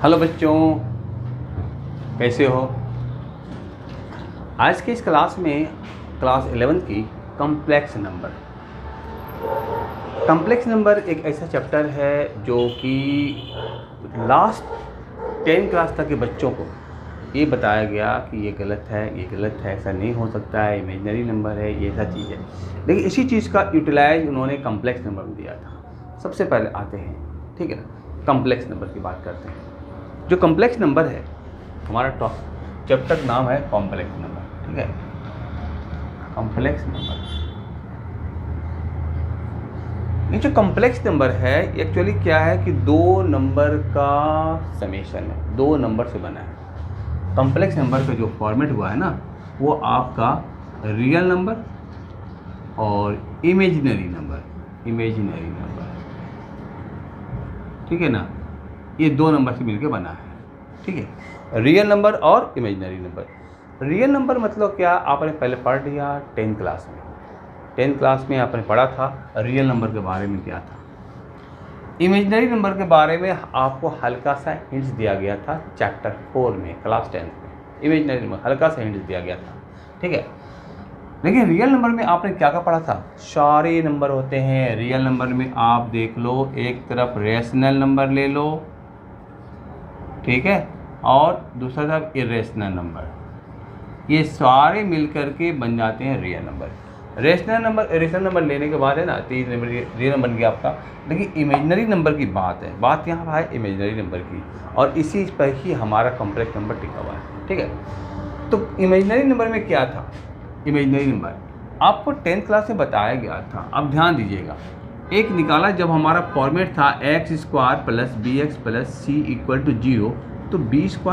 Hello बच्चों, कैसे हो? आज के इस क्लास में क्लास 11 की कॉम्प्लेक्स नंबर एक ऐसा चैप्टर है जो कि लास्ट 10 क्लास तक के बच्चों को ये बताया गया कि ये गलत है, ऐसा नहीं हो सकता है, इमेजिनरी नंबर है, ये ऐसा चीज़ है। लेकिन इसी चीज़ का यूटिलाइज उन्होंने कॉम्प्लेक्स नंबर में दिया था। सबसे पहले आते हैं, ठीक है ना, कॉम्प्लेक्स नंबर की बात करते हैं। जो कॉम्प्लेक्स नंबर है, हमारा चैप्टर का नाम है कॉम्प्लेक्स नंबर, ठीक है। कॉम्प्लेक्स नंबर, ये जो कॉम्प्लेक्स नंबर है एक्चुअली क्या है कि दो नंबर का समेशन है, दो नंबर से बना है। कॉम्प्लेक्स नंबर का जो फॉर्मेट हुआ है ना, वो आपका रियल नंबर और इमेजिनरी नंबर, ठीक है ना, ये दो नंबर से मिलकर बना है, ठीक है। रियल नंबर और इमेजिनरी नंबर। रियल नंबर मतलब क्या, आपने पहले पढ़ लिया 10th क्लास में। 10th क्लास में आपने पढ़ा था रियल नंबर के बारे में क्या था। इमेजिनरी नंबर के बारे में आपको हल्का सा हिंट्स दिया गया था चैप्टर 4 में, क्लास 10th में। इमेजिनरी नंबर हल्का सा हिंट्स दिया गया था, ठीक है। लेकिन रियल नंबर में आपने क्या क्या पढ़ा था? सारे नंबर होते हैं रियल नंबर में। आप देख लो, एक तरफ रेशनल नंबर ले लो, ठीक है, और दूसरा तरफ इरेशनल नंबर। ये सारे मिलकर के बन जाते हैं real number. Rational number, irrational number लेने के बाद है ना, 3 नंबर रियल नंबर बन गया आपका। लेकिन इमेजिनरी नंबर की बात है, बात यहाँ है इमेजिनरी नंबर की, और इसी पर ही हमारा कॉम्प्लेक्स नंबर टिका हुआ है, ठीक है। तो इमेजिनरी नंबर में क्या था? इमेजिनरी नंबर आपको 10th क्लास में बताया गया था। अब ध्यान दीजिएगा, एक निकाला जब हमारा फॉर्मेट था x² + bx + c = 0, तो b² -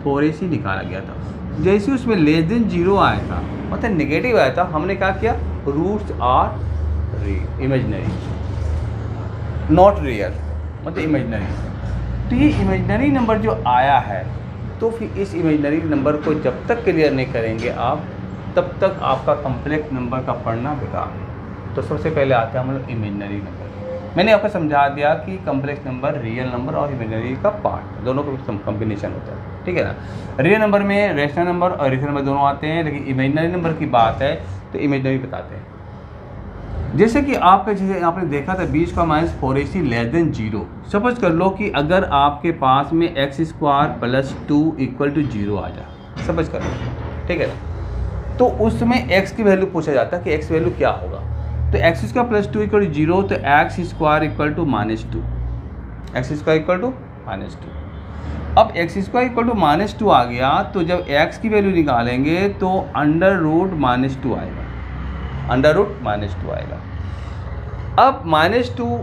4ac निकाला गया था। जैसे उसमें लेस देन 0 आया था, मतलब नेगेटिव आया था, हमने क्या किया, roots are imaginary, not real, मतलब इमेजिनरी। तो ये इमेजिनरी नंबर जो आया है, तो फिर इस इमेजिनरी नंबर को जब तक क्लियर नहीं करेंगे आप, तब तक आपका कॉम्प्लेक्स नंबर का पढ़ना बेकार है। तो सबसे पहले आते हैं हम लोग इमेजिनरी नंबर। मैंने आपको समझा दिया कि कॉम्प्लेक्स नंबर रियल नंबर और इमेजिनरी का पार्ट, दोनों का कॉम्बिनेशन होता है, ठीक है ना। रियल नंबर में रेशनल नंबर और इरेशनल नंबर दोनों आते हैं, लेकिन इमेजिनरी नंबर की बात है तो इमेजिनरी बताते हैं। जैसे कि जैसे आपने देखा था b² - 4ac < 0। सपोज कर लो कि अगर आपके पास में x² + 2 = 0 आ जाए, सपोज कर लो, ठीक है ना। तो उसमें x की वैल्यू पूछा जाता है कि x वैल्यू क्या होगा। तो x² + 2 = 0, तो x² = -2, अब x² = -2 आ गया, तो जब x की वैल्यू निकालेंगे तो √-2 आएगा, √-2 आएगा। अब -2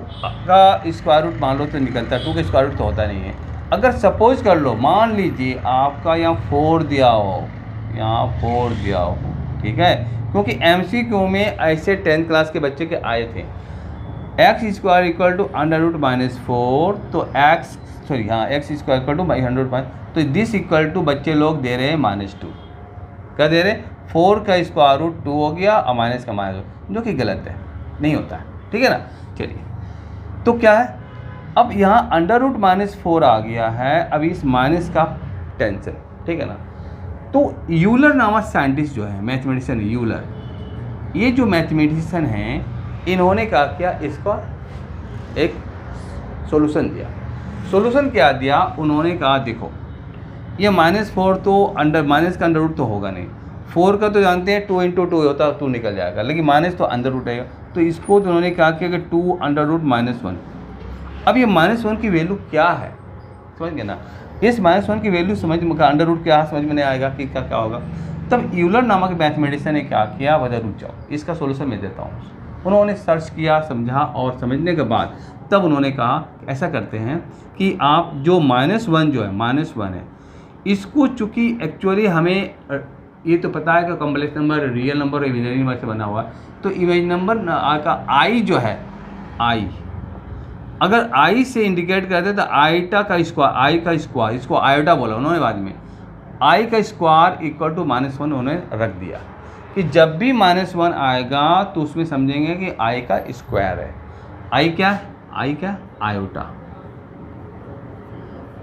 का स्क्वायर रूट मान लो तो निकलता है, 2 का स्क्वायर रूट तो होता नहीं है। अगर सपोज कर लो, मान लीजिए आपका यहाँ 4 दिया हो, ठीक है, क्योंकि MCQ में ऐसे 10th क्लास के बच्चे के आए थे। x² = √-4, तो x² = तो दिस इक्वल टू बच्चे लोग दे रहे हैं -2। क्या दे रहे हैं? 4 का स्क्वायर रूट 2 हो गया और माइनस का -2, जो कि गलत है, नहीं होता है, ठीक है ना। चलिए, तो क्या है, अब यहाँ √-4 आ गया है, अब इस माइनस का टेंशन, ठीक है ना। तो यूलर नामक साइंटिस्ट जो है, मैथमेटिशियन यूलर, ये जो मैथमेटिशियन हैं, इन्होंने क्या किया, इसका एक सॉल्यूशन दिया। सॉल्यूशन क्या दिया उन्होंने? कहा देखो, ये -4 तो माइनस का अंडर रूट तो होगा नहीं, 4 का तो जानते हैं 2 × 2 होता है, 2 निकल जाएगा, लेकिन माइनस तो अंडर रूट रहेगा। तो इसको तो उन्होंने कहा कि 2 √-1। अब ये -1 की वैल्यू क्या है, समझ गए ना। इस -1 की वैल्यू समझ में, अंडर रूट क्या समझ में नहीं आएगा कि क्या होगा। तब यूलर नामक मैथमेटिशियन ने क्या किया, वजह रुक जाओ, इसका सोल्यूशन मैं देता हूँ। उन्होंने सर्च किया, समझा, और समझने के बाद तब उन्होंने कहा ऐसा करते हैं कि आप जो -1 जो है, -1 है, इसको चूँकि एक्चुअली हमें ये तो पता है कि कॉम्प्लेक्स नंबर रियल नंबर और इमेजिनरी नंबर से बना हुआ है, तो इमेज नंबर का आई जो है, आई अगर आई से इंडिकेट करते तो आईटा का स्क्वायर, इसको आयोटा बोला उन्होंने बाद में, आई का स्क्वायर = -1 उन्होंने रख दिया कि जब भी -1 आएगा तो उसमें समझेंगे कि आई का स्क्वायर है। आई क्या? आयोटा।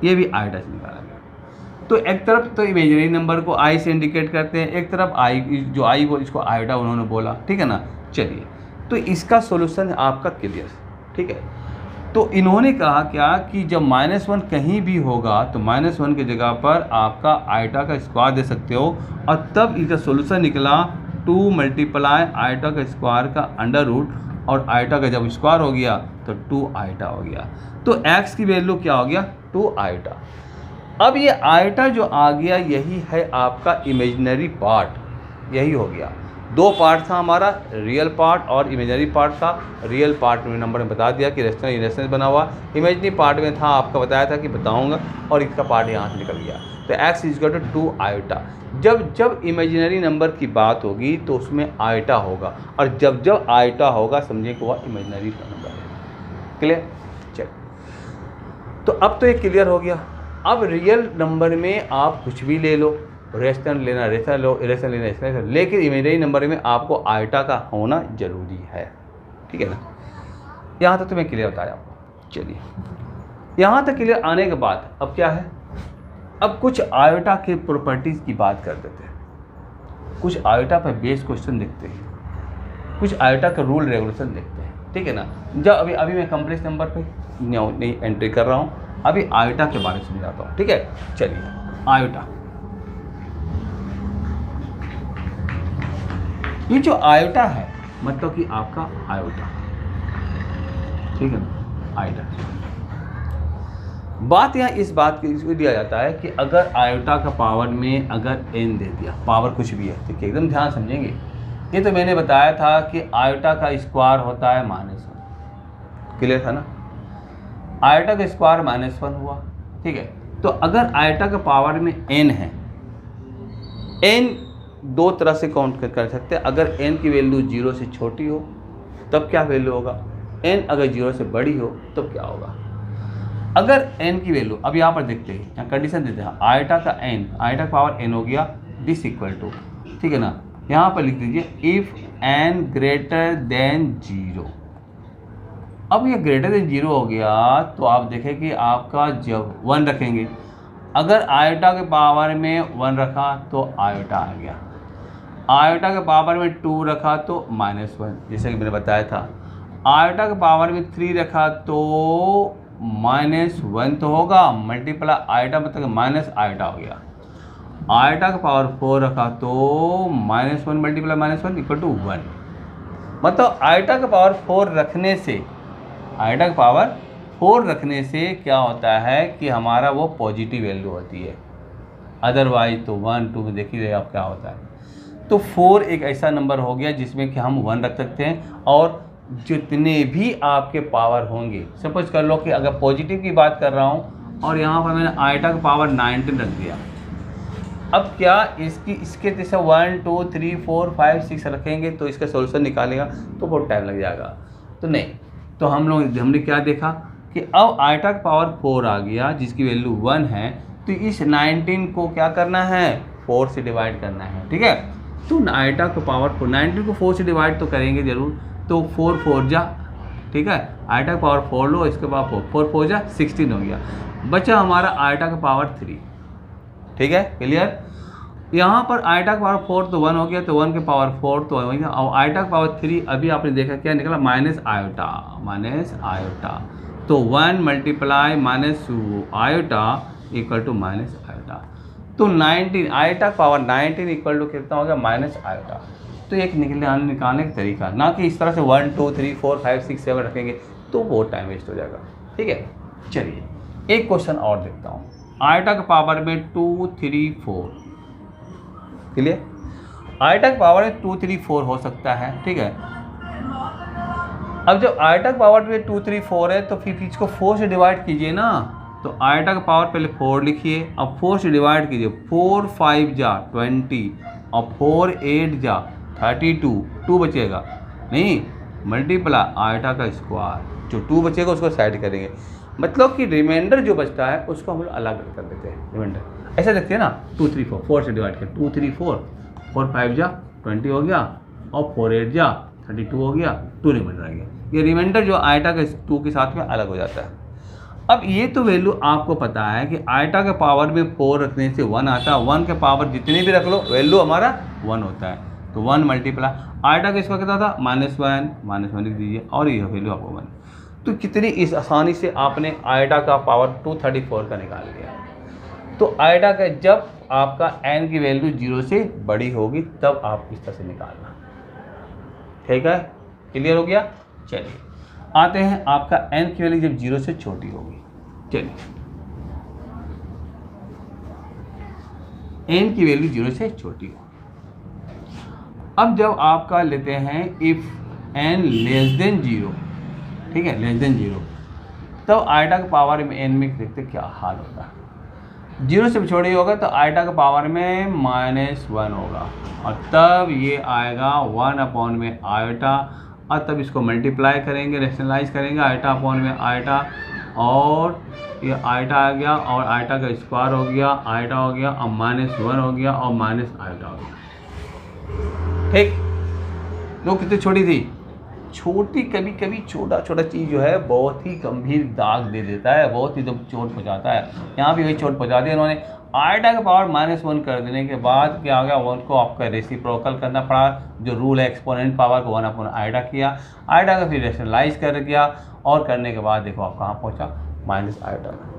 ये भी आईटा से निकाला गया। तो एक तरफ तो इमेजिनरी नंबर को आई से इंडिकेट करते हैं, एक तरफ आई, जो आई वो इसको आईटा उन्होंने बोला, ठीक है ना। चलिए, तो इसका सॉल्यूशन आपका क्लियर, ठीक है। तो इन्होंने कहा क्या कि जब -1 कहीं भी होगा तो -1 की जगह पर आपका आईटा का स्क्वायर दे सकते हो, और तब इसका सॉल्यूशन निकला 2 मल्टीप्लाई आईटा का स्क्वायर का अंडर रूट, और आईटा का जब स्क्वायर हो गया तो 2 आईटा हो गया। तो x की वैल्यू क्या हो गया, 2 आईटा। अब ये आईटा जो आ गया यही है आपका इमेजिनरी पार्ट, यही हो गया। दो पार्ट था हमारा, रियल पार्ट और इमेजिनरी पार्ट था। रियल पार्ट में नंबर में बता दिया कि रेशनल इरेशनल बना हुआ, इमेजिनरी पार्ट में था आपका बताया था कि बताऊंगा, और इसका पार्ट यहाँ से निकल गया। तो x इक्वल टू 2 आईटा। जब इमेजिनरी नंबर की बात होगी तो उसमें आईटा होगा, और जब आईटा होगा समझिए कि वह इमेजिनरी नंबर है। क्लियर? चल, तो अब तो ये क्लियर हो गया। अब रियल नंबर में आप कुछ भी ले लो, रेशनल लेना रेशनल लो, इरेशनल लेना इरेशनल, लेकिन इमेजिनरी नंबर में आपको आईटा का होना जरूरी है, ठीक है ना। यहाँ तक तो मैं क्लियर बताया आपको। चलिए, यहाँ तक क्लियर आने के बाद अब क्या है, अब कुछ आईटा के प्रॉपर्टीज़ की बात कर देते हैं, कुछ आईटा पर बेस्ड क्वेश्चन देखते हैं, कुछ आईटा का रूल रेगुलेशन देखते हैं, ठीक है ना। जब अभी मैं कम्प्लेक्स नंबर पे नहीं एंट्री कर रहा हूँ, अभी आईटा के बारे में समझाता हूँ, ठीक है। चलिए, आईटा, ये जो आयोटा है मतलब कि आपका आयोटा, ठीक है ना, आयोटा। बात यहाँ इस बात की इसको दिया जाता है कि अगर आयोटा का पावर में अगर n दे दिया, पावर कुछ भी है, ठीक है, एकदम ध्यान समझेंगे। ये तो मैंने बताया था कि आयोटा का स्क्वायर होता है -1, क्लियर था ना। आयोटा का स्क्वायर -1 हुआ, ठीक है। तो अगर आयोटा का पावर में n है, n दो तरह से काउंट कर सकते हैं। अगर n की वैल्यू 0 से छोटी हो तब क्या वैल्यू होगा, n अगर 0 से बड़ी हो तब क्या होगा। अगर n की वैल्यू, अब यहाँ पर देखते हैं, यहाँ कंडीशन देते हैं, आईटा का n, आईटा का पावर n हो गया, दिस इक्वल टू, ठीक है ना। यहाँ पर लिख दीजिए इफ n ग्रेटर देन 0। अब ये ग्रेटर देन 0 हो गया तो आप देखें कि आपका जब 1 रखेंगे, अगर आयोटा के पावर में 1 रखा तो आयोटा आ गया, आयोटा के पावर में 2 रखा तो -1, जैसे कि मैंने बताया था। आयोटा के पावर में 3 रखा तो -1 तो होगा, मल्टीप्लाई आयोटा मतलब माइनस आयोटा हो गया। आयोटा का पावर 4 रखा तो -1 मल्टीप्लाई -1 इक्वल टू 1। मतलब आयोटा का पावर 4 रखने से, आयोटा का पावर 4 रखने से क्या होता है कि हमारा वो पॉजिटिव वैल्यू होती है, अदरवाइज तो 1 2 में देख ही रहे आप क्या होता है। तो 4 एक ऐसा नंबर हो गया जिसमें कि हम 1 रख सकते हैं, और जितने भी आपके पावर होंगे, सपोज कर लो कि अगर पॉजिटिव की बात कर रहा हूँ और यहाँ पर मैंने आयोटा का पावर 19 रख दिया, अब क्या इसके जैसे 1 2 3 4 5 6 रखेंगे तो इसका सोल्यूशन निकालेगा तो बहुत टाइम लग जाएगा। तो नहीं, तो हमने क्या देखा कि अब आयोटा का पावर 4 आ गया जिसकी वैल्यू 1 है, तो इस 19 को क्या करना है, 4 से डिवाइड करना है, ठीक है। तो आयोटा का पावर 4, 19 को 4 से डिवाइड तो करेंगे जरूर, तो 4 4 जा, ठीक है, आयोटा का पावर 4 लो, इसके बाद 4 4 जा 16 हो गया, बचा हमारा आयोटा का पावर 3, ठीक है, क्लियर। यहाँ पर आयोटा का पावर 4 तो 1 हो गया, तो 1 के पावर 4 तो हो गया, और आयोटा का पावर 3 अभी आपने देखा क्या निकला, माइनस आयोटा, तो 1 multiply minus iota equal to minus iota, तो 19 आयोटा का पावर 19 इक्वल टू कितना हो गया, माइनस आयोटा। तो एक निकालने का तरीका, ना कि इस तरह से 1 2 3 4 5 6 7 रखेंगे तो बहुत टाइम वेस्ट हो जाएगा, ठीक है। चलिए एक क्वेश्चन और देखता हूँ, आयोटा के पावर में 2 3 4, क्लियर। आयोटा के पावर में 2 3 4 हो सकता है, ठीक है। अब जब आयोटा के पावर में 2 3 4 है तो फिर इसको 4 से डिवाइड कीजिए ना, तो आयोटा का पावर पहले 4 लिखिए, अब 4 से डिवाइड कीजिए, 4 5 जा 20 और 4 8 जा 32, 2 बचेगा नहीं, मल्टीप्लाई आयोटा का स्क्वायर, जो 2 बचेगा उसको साइड करेंगे, मतलब कि रिमाइंडर जो बचता है उसको हम लोग अलग कर देते हैं। रिमाइंडर ऐसा देखते हैं ना, 2 3 4, 4 से डिवाइड कर 2 3 4, 4 5 जा 20 हो गया, और 4 8 जा 32 हो गया, 2 रिमाइंडर आ गया। ये रिमाइंडर जो आयोटा का 2 के साथ में अलग हो जाता है। अब ये तो वैल्यू आपको पता है कि आयटा के पावर में 4 रखने से 1 आता है, 1 के पावर जितनी भी रख लो वैल्यू हमारा 1 होता है, तो 1 मल्टीप्लाई आयटा का इसका कितना था -1 लिख दीजिए और ये वैल्यू आपको 1। तो कितनी इस आसानी से आपने आयटा का पावर 234 का निकाल लिया। तो आयटा का जब आपका n की वैल्यू 0 से बड़ी होगी तब आप इस तरह से निकालना, ठीक है, क्लियर हो गया। चलिए आते हैं आपका n की वैल्यू जब 0 से छोटी होगी। चलिए n की वैल्यू 0 से छोटी हो, अब जब आपका लेते हैं इफ n लेस देन 0, ठीक है, लेस देन 0, तब आयटा के पावर में n में देखते क्या हाल होता है। 0 से छोटी होगा तो आयटा के पावर में -1 होगा और तब ये आएगा 1 अपॉन में आयटा, और तब इसको मल्टीप्लाई करेंगे, रैशनलाइज करेंगे आयटा अपॉन में आयटा, और ये आयटा आ गया और आयटा का स्क्वायर हो गया, आयटा हो गया और -1 हो गया और माइनस आयटा हो गया। ठीक, तो कितनी छोटी थी, छोटी, कभी कभी छोटा छोटा चीज़ जो है बहुत ही गंभीर दाग दे देता है, बहुत ही जब चोट पहुँचाता है। यहाँ भी वही चोट पहुँचा दी इन्होंने। आयटा का पावर -1 कर देने के बाद क्या हो गया, 1 को आपका रेसिप्रोकल करना पड़ा, जो रूल है एक्सपोनेंट पावर को 1 अपॉन आयटा किया, आयटा का फिर रेशनलाइज कर दिया और करने के बाद देखो आप कहाँ पहुँचा, माइनस आयटा में।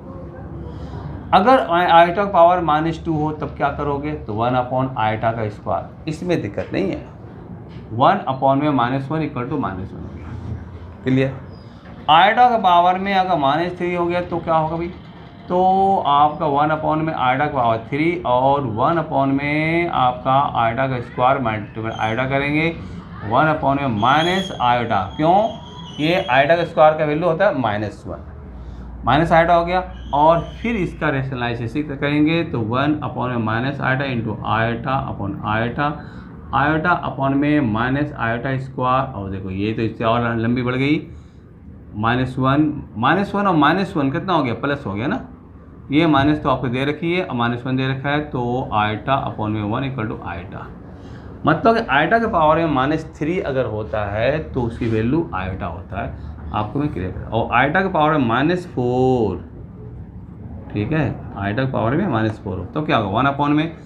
अगर आयटा का पावर -2 हो तब क्या करोगे, तो 1 अपॉन आयटा का स्क्वायर, इसमें दिक्कत नहीं है, 1 अपॉन में -1 इक्वल टू -1 हो गया, क्लियर। आयटा का पावर में अगर -3 हो गया तो क्या होगा भाई, तो आपका 1 अपॉन में आयटा का पावर 3 और 1 अपॉन में आपका आयटा का स्क्वायर मल्टीप्लाई आयटा करेंगे, 1 अपॉन में माइनस आयटा, क्यों, ये आयटा का स्क्वायर का वैल्यू होता है -1, माइनस आयटा हो गया, और फिर इसका रेशनलाइजेशन करेंगे तो 1 अपॉन में minus eta into eta upon eta, iota upon में माइनस आयोटा स्क्वायर, और देखो ये तो इससे और लंबी बढ़ गई, -1 और -1 कितना हो गया, प्लस हो गया ना, ये माइनस तो आपको दे रखी है और -1 दे रखा है, तो आयटा अपॉन में 1 इक्वल टू आयटा, मतलब कि आयटा के पावर में -3 अगर होता है तो उसकी वैल्यू आयटा होता है, आपको मैं क्लियर करा। और आयटा के पावर में -4, ठीक है, आयटा के पावर में -4 हो तो क्या होगा, 1 अपॉन में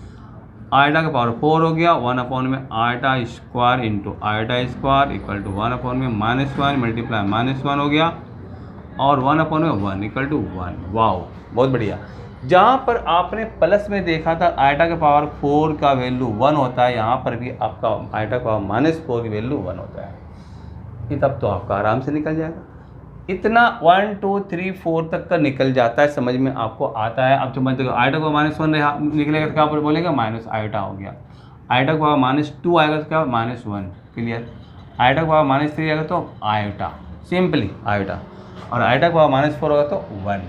आयटा का पावर 4 हो गया, 1 अपॉन में iota square into iota square equal to 1 upon में -1 मल्टीप्लाई -1 हो गया, और 1 अपॉन में 1 इक्वल टू 1। वाओ, बहुत बढ़िया। जहाँ पर आपने प्लस में देखा था आयटा के पावर 4 का वैल्यू 1 होता है, यहाँ पर भी आपका आयटा का पावर -4 की वैल्यू 1 होता है, ये तब तो आपका आराम से निकल जाएगा। इतना 1 2 3 4 तक का निकल जाता है, समझ में आपको आता है। अब तो मैं देखो आयटा को -1 निकलेगा तो क्या पर बोलेगा, माइनस आयटा हो गया, आयटा को -2 आएगा तो क्या, -1, क्लियर। आयटा को -3 आएगा तो आयटा, सिंपली आयटा, और आयटा को -4 होगा तो 1।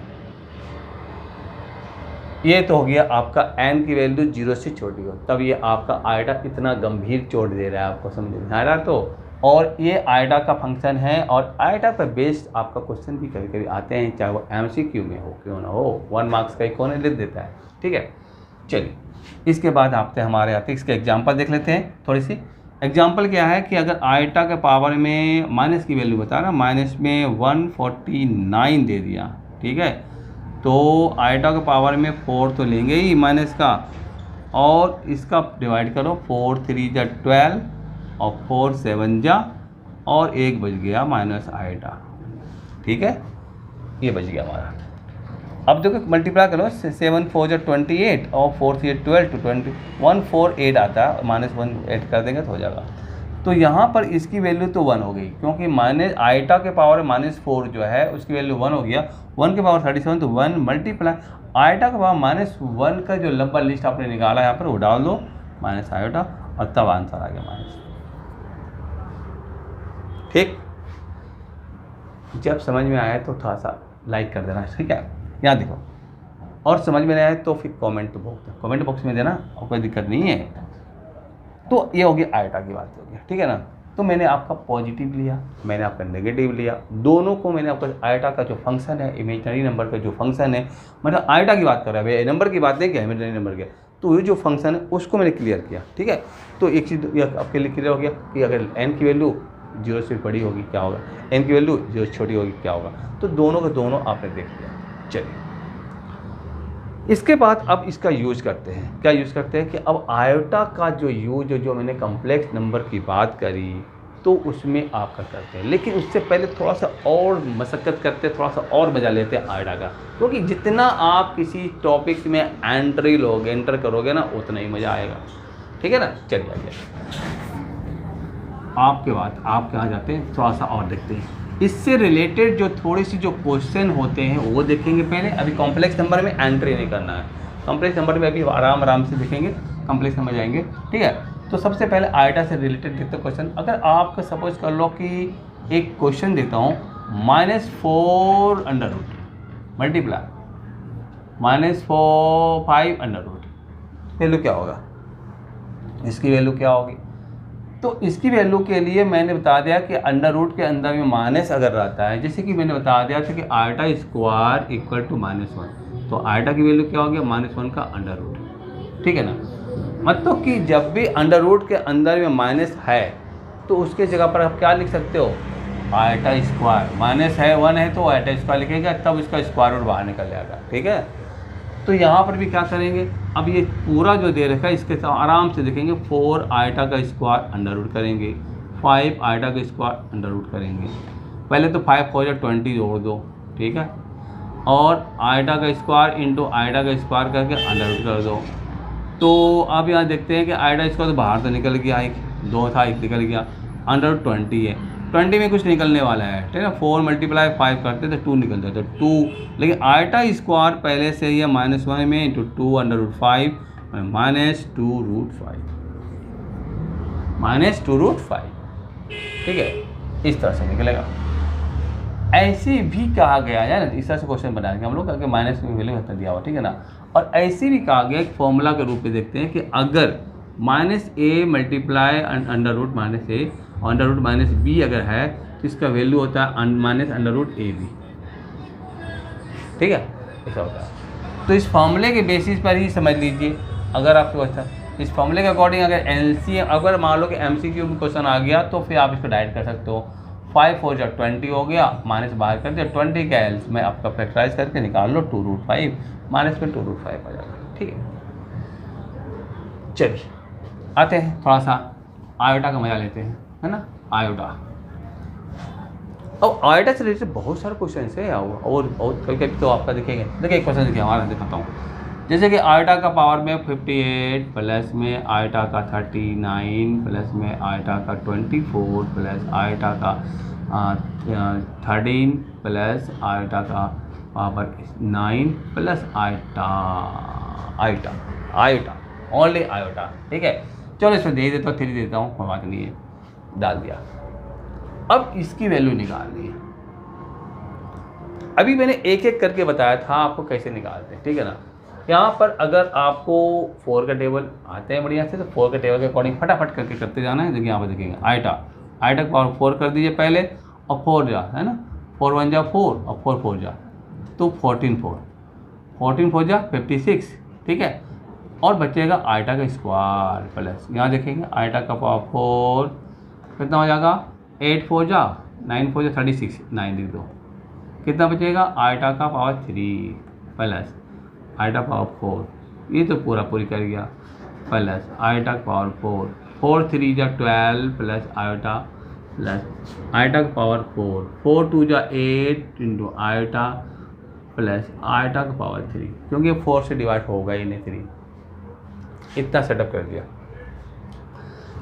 ये तो हो गया आपका n की वैल्यू 0 से छोटी हो तब ये आपका आयटा इतना गंभीर चोट दे रहा है, आपको समझ में आ रहा है। तो और ये आयटा का फंक्शन है, और आयटा पर बेस्ड आपका क्वेश्चन भी कभी कभी आते हैं, चाहे वो MCQ में हो क्यों ना हो, 1 मार्क्स का एक कोने लिख देता है, ठीक है। चलिए इसके बाद आते हमारे आते इसके एग्जांपल देख लेते हैं थोड़ी सी। एग्जांपल क्या है कि अगर आयटा के पावर में माइनस की वैल्यू बता रहा, माइनस में 149 दे दिया, ठीक है, तो आयटा के पावर में 4 तो लेंगे ही माइनस का, और इसका डिवाइड करो, 4 3 जा 12 और 4 7 जा, और 1 बच गया माइनस आयटा, ठीक है, ये बच गया हमारा। अब देखो मल्टीप्लाई करो, 7 4 जा 28 और 4 3 12 to 20 148 आता है, -1 ऐड कर देंगे तो हो जाएगा। तो यहाँ पर इसकी वैल्यू तो 1 हो गई, क्योंकि माइनस आयटा के पावर -4 जो है उसकी वैल्यू 1 हो गया, 1 के पावर 37 तो 1 मल्टीप्लाई आयटा के पावर -1 का जो लंबा लिस्ट आपने निकाला यहाँ पर वो डाल दो, माइनस आयटा, और तब आंसर आ गया माइनस। ठीक, जब समझ में आया तो थोड़ा सा लाइक कर देना, ठीक है, यहाँ देखो, और समझ में नहीं आया तो फिर कमेंट बॉक्स में देना, और कोई दिक्कत नहीं है। तो ये हो गया आयटा की बात हो गया, ठीक है ना। तो मैंने आपका पॉजिटिव लिया, मैंने आपका नेगेटिव लिया, दोनों को मैंने आपका आयटा का जो फंक्शन है, इमेजिनरी नंबर का जो फंक्शन है, मतलब आयटा की बात कर रहा है, नंबर की बात नहीं किया, इमेजिनरी नंबर की, तो ये जो फंक्शन है उसको मैंने क्लियर किया, ठीक है। तो एक चीज़ यह आपके लिए क्लियर हो गया कि अगर n की वैल्यू 0 से बड़ी होगी क्या होगा, n की वैल्यू 0 से छोटी होगी क्या होगा, तो दोनों के दोनों आपने देख लिया। चलिए, इसके बाद अब इसका यूज करते हैं। क्या यूज़ करते हैं कि अब आयोटा का जो यूज, जो मैंने कॉम्प्लेक्स नंबर की बात करी, तो उसमें आपका करते हैं। लेकिन उससे पहले थोड़ा सा और मशक्क़त करते हैं, थोड़ा सा और मज़ा लेते हैं आयोटा का, क्योंकि जितना आप किसी टॉपिक में एंटर करोगे ना, उतना ही मज़ा आएगा। ठीक है ना। चलिए आइए, आपके बाद आप कहाँ जाते हैं, थोड़ा सा और देखते हैं। इससे रिलेटेड जो थोड़ी सी जो क्वेश्चन होते हैं वो देखेंगे पहले। अभी कॉम्प्लेक्स नंबर में एंट्री नहीं करना है, कॉम्प्लेक्स नंबर में अभी आराम से देखेंगे, कॉम्प्लेक्स नंबर जाएंगे। ठीक है, तो सबसे पहले आयोटा से रिलेटेड देखते हैं क्वेश्चन। अगर आपका सपोज कर लो कि एक क्वेश्चन देता हूँ, -4 under root multiply -5 under root, value क्या होगा, इसकी वैल्यू क्या होगी। तो इसकी वैल्यू के लिए मैंने बता दिया कि अंडर रूट के अंदर में माइनस अगर रहता है, जैसे कि मैंने बता दिया था कि आयोटा स्क्वायर इक्वल टू -1, तो आयोटा की वैल्यू क्या हो गया, -1 का अंडर रूट। ठीक है ना। मतलब कि जब भी अंडर रूट के अंदर में माइनस है, तो उसके जगह पर आप क्या लिख सकते हो, आयोटा स्क्वायर। माइनस है, 1 है, तो आयोटा स्क्वायर लिखेगा, तब इसका स्क्वायर रूट बाहर निकल जाएगा। ठीक है, तो यहाँ पर भी क्या करेंगे, अब ये पूरा जो दे रखा है इसके साथ आराम से देखेंगे। 4 आयोटा का स्क्वायर अंडर रूट करेंगे, 5 आयोटा का स्क्वायर अंडर रूट करेंगे। पहले तो 5 हो जाए 20 जोड़ दो, ठीक है, और आयोटा का स्क्वायर इंटू आयोटा का स्क्वायर करके अंडर रूट कर दो। तो अब यहाँ देखते हैं कि आयोटा स्क्वायर तो बाहर तो निकल गया, एक 2 था, एक निकल गया, अंडर रूट 20 है, 20 में कुछ निकलने वाला है। ठीक है, 4 × 5 करते तो 2 निकल जाता है, 2। लेकिन आयोटा स्क्वायर पहले से ही है -1 में into 2 under root 5 -2 root 5 -2 root 5। ठीक है, इस तरह से निकलेगा। ऐसे भी कहा गया है ना, इस तरह से क्वेश्चन बनाएंगे हम लोग, अगर माइनस में वैल्यू इतना दिया हुआ। ठीक है ना। और ऐसे भी कहा गया एक फॉर्मूला के रूप में देखते हैं कि अगर -a multiply under root -a under root -b अगर है, तो इसका वैल्यू होता है अंडर रूट ab। ठीक है, ऐसा होता है। तो इस फॉर्मूले के बेसिस पर ही समझ लीजिए, अगर आपको अच्छा इस फॉर्मूले के अकॉर्डिंग अगर LCM, अगर मान लो कि MCQ में क्वेश्चन आ गया, तो फिर आप इसको डायरेक्ट कर सकते हो। 5 4 जा 20 हो गया, माइनस बाहर कर दिया, 20 का एल्स में आपका फैक्टराइज करके निकाल लो 2 रूट 5 माइनस में 2 रूट 5 आ जाएगा। ठीक है, चलिए आते हैं थोड़ा सा आयोटा का मजा लेते हैं, है ना। आयोटा, अब आयोटा से रिलेटेड बहुत सारे क्वेश्चन है, और बहुत कभी कभी तो आपका देखेंगे। देखिए एक क्वेश्चन देखिए, हमारा दिखाता हूँ। जैसे कि आयोटा का पावर में 58 प्लस में आयोटा का 39 प्लस में आयोटा का 24 प्लस आयोटा का 13 प्लस आयोटा का power 9 plus iota only iota. ठीक है, चलो इसमें दे देता हूँ, 3 देता हूँ, कोई बात नहीं है, डाल दिया। अब इसकी वैल्यू निकालनी है। अभी मैंने एक एक करके बताया था आपको कैसे निकालते हैं। ठीक है ना। यहाँ पर अगर आपको 4 का टेबल आते हैं बढ़िया से, तो 4 के टेबल के अकॉर्डिंग फटाफट करके करते जाना है। देखिए यहाँ पर देखेंगे आयोटा का पावर 4 कर दीजिए पहले, और 4 जा, है ना, 4 1 जा 4 और 4 4 जा, तो 14 4 जा 56। ठीक है, और बचेगा आयोटा का स्क्वायर प्लस, यहाँ देखेंगे आयोटा का पावर 4 कितना हो जाएगा, 8 4 जा 9 4 जा 36, 9 लिख दो, कितना बचेगा, आयोटा का पावर 3 प्लस आयोटा पावर 4, ये तो पूरी कर गया, प्लस आयोटा पावर 4 4 3 जा 12 प्लस आयोटा प्लस आयोटा का पावर 4 4 2 जा 8 इंटू आयोटा प्लस आयोटा का पावर 3, क्योंकि 4 से डिवाइड होगा ही नहीं 3। इतना सेटअप कर दिया।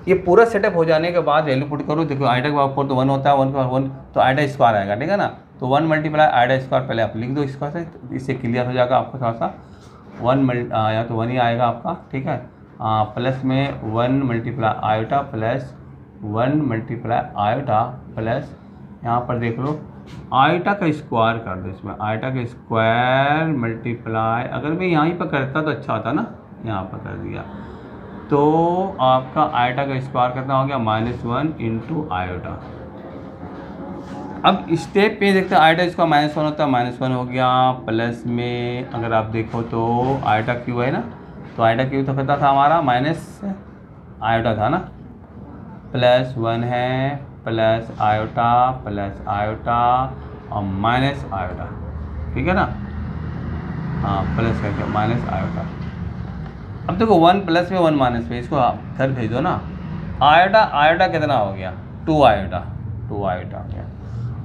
ये पूरा सेटअप हो जाने के बाद वैल्यू पुट करो। देखो आयोटा का पावर 4 तो 1 होता है, 1 का 1 तो आयोटा स्क्वायर आएगा। ठीक है ना, तो 1 मल्टीप्लाई आयोटा स्क्वायर पहले आप लिख दो इसका से, इससे क्लियर हो जाएगा आपको थोड़ा सा। 1 या तो 1 ही आएगा आपका। ठीक है, प्लस में 1 multiply iota plus 1 multiply iota plus यहाँ पर देख लो आयोटा का स्क्वायर कर दो इसमें, आयोटा का स्क्वायर मल्टीप्लाई, अगर मैं यहीं पर करता तो अच्छा होता ना, यहाँ पर कर दिया, तो आपका आयोटा का स्क्वायर कितना हो गया, -1 इंटू आयोटा। अब स्टेप पे देखते हैं, आयोटा इसका -1 होता है, -1 हो गया, प्लस में अगर आप देखो तो आयोटा क्यू है ना, तो आयोटा क्यू तो कितना था हमारा, माइनस आयोटा था ना, +1 है, प्लस आयोटा और माइनस आयोटा। ठीक है ना, हाँ प्लस करके माइनस आयोटा। अब देखो 1 प्लस में 1 माइनस में, इसको आप घर भेज दो ना। आयोटा आयोटा कितना हो गया 2 आयोटा, 2 आयोटा हो गया।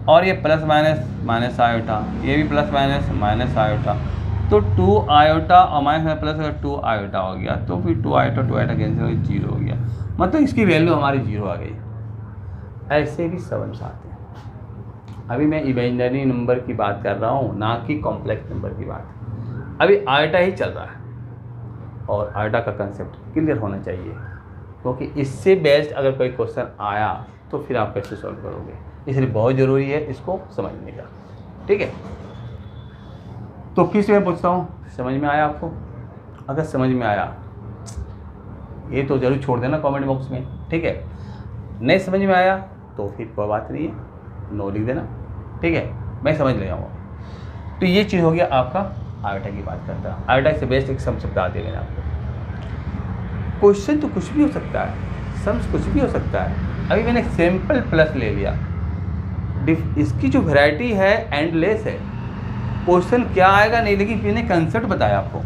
और ये प्लस माइनस माइनस आयोटा, ये भी प्लस माइनस माइनस आयोटा। तो 2 आयोटा और माइनस प्लस अगर 2 आयोटा हो गया तो फिर 2 आयोटा कैंसिल हो गया, 0 हो गया। मतलब इसकी वैल्यू हमारी 0 आ गई। ऐसे भी समझ आते हैं। अभी मैं इमेजिनरी नंबर की बात कर रहा हूँ, ना कि कॉम्प्लेक्स नंबर की बात। अभी आयोटा ही चल रहा है और आयोटा का कंसेप्ट क्लियर होना चाहिए, क्योंकि इससे बेस्ड अगर कोई क्वेश्चन आया तो फिर आप कैसे सॉल्व करोगे, इसलिए बहुत ज़रूरी है इसको समझने का। ठीक है, तो फिर से मैं पूछता हूँ, समझ में आया आपको? अगर समझ में आया ये तो ज़रूर छोड़ देना कमेंट बॉक्स में। ठीक है, नहीं समझ में आया तो फिर कोई बात नहीं है, नो लिख देना। ठीक है, मैं समझ ले आऊँगा। तो ये चीज़ हो गया आपका आयोटा की बात करता है। आयोटा से बेस्ट एक सम बता दिया मैंने आपको। क्वेश्चन तो कुछ भी हो सकता है, सम्स कुछ भी हो सकता है। अभी मैंने सिंपल प्लस ले लिया, इसकी जो वैरायटी है एंडलेस है। क्वेश्चन क्या आएगा नहीं, लेकिन मैंने कंसेप्ट बताया आपको।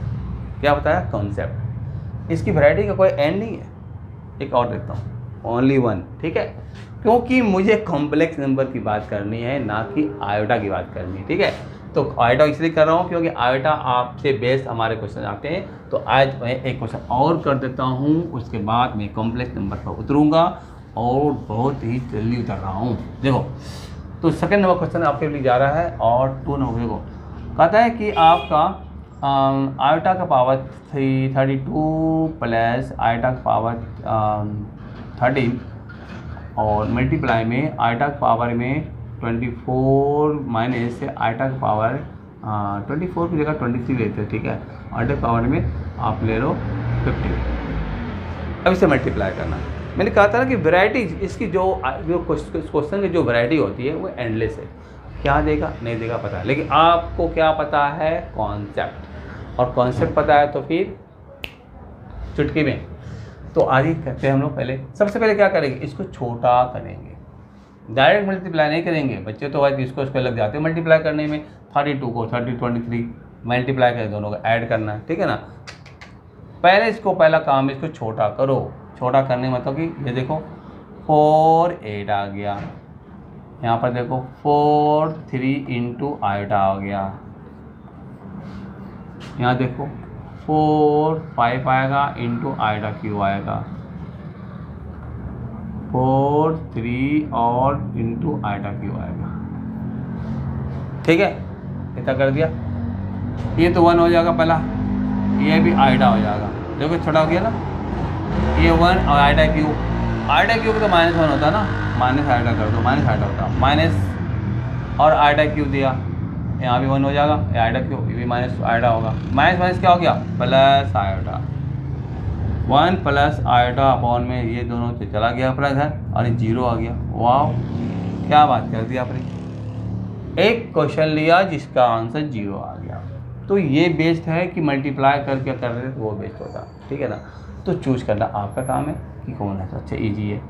क्या बताया? कॉन्सेप्ट। इसकी वैरायटी का कोई एंड नहीं है। एक और देखता हूँ, ओनली 1। ठीक है, क्योंकि मुझे कॉम्प्लेक्स नंबर की बात करनी है, ना कि आयोटा की बात करनी है। ठीक है, तो आयोटा इसलिए कर रहा हूँ क्योंकि आयोटा आपसे बेस्ड हमारे क्वेश्चन आते हैं। तो आज मैं एक क्वेश्चन और कर देता हूँ, उसके बाद मैं कॉम्प्लेक्स नंबर पर उतरूँगा और बहुत ही जल्दी उतर रहा हूँ। देखो, तो सेकंड नंबर क्वेश्चन आपके लिए जा रहा है और 2 नंबर देखो, कहता है कि आपका आयोटा का पावर 32 प्लस आयोटा का पावर 13 और मल्टीप्लाई में आयोटा का पावर में 24 माइनस आयोटा का पावर 24 की जगह 23 लेते हैं। ठीक है, आयोटा का पावर में आप ले लो 50। अब इसे मल्टीप्लाई करना। मैंने कहा था ना कि वैरायटी इसकी जो क्वेश्चन की जो वैरायटी होती है वो एंडलेस है। क्या देगा नहीं देगा पता है, लेकिन आपको क्या पता है? कॉन्सेप्ट। और कॉन्सेप्ट पता है तो फिर चुटकी में। तो आगे करते हैं हम लोग। पहले सबसे पहले क्या करेंगे? इसको छोटा करेंगे, डायरेक्ट मल्टीप्लाई नहीं करेंगे। बच्चे तो भाई इसको उस पर लग जाते हैं मल्टीप्लाई करने में। 32 को 23 मल्टीप्लाई करें, दोनों को ऐड करना है। ठीक है ना, पहले इसको पहला काम इसको छोटा करो। छोटा करने मतलब कि ये देखो 4 8 आ गया, यहाँ पर देखो 4 3 इंटू आयोटा आ गया, यहाँ देखो 4 5 आएगा इंटू आयोटा क्यू आएगा, 4 3 और इंटू आयोटा क्यू आएगा। ठीक है, इतना कर दिया। ये तो 1 हो जाएगा पहला, ये भी आयोटा हो जाएगा। देखो छोटा हो गया ना, ये 1 और आयोटा क्यू। आयोटा क्यू तो -1 होता है ना, माइनस आयोटा कर दो, माइनस आयोटा होता है, माइनस और आयोटा क्यू दिया, यहाँ भी 1 हो जाएगा। आयोटा क्यू, ये भी माइनस आयोटा होगा। माइनस माइनस क्या हो गया? Plus iota. 1 plus iota upon में ये दोनों से चला गया अपना घर और ये 0 आ गया। वाह, क्या बात कर दी आपने। एक क्वेश्चन लिया जिसका आंसर 0 आ गया। तो ये बेस्ट है कि मल्टीप्लाई करके कर रहे तो वो बेस्ट होता। ठीक है ना, तो चूज करना आपका काम है कि कौन है अच्छा, ईजी है।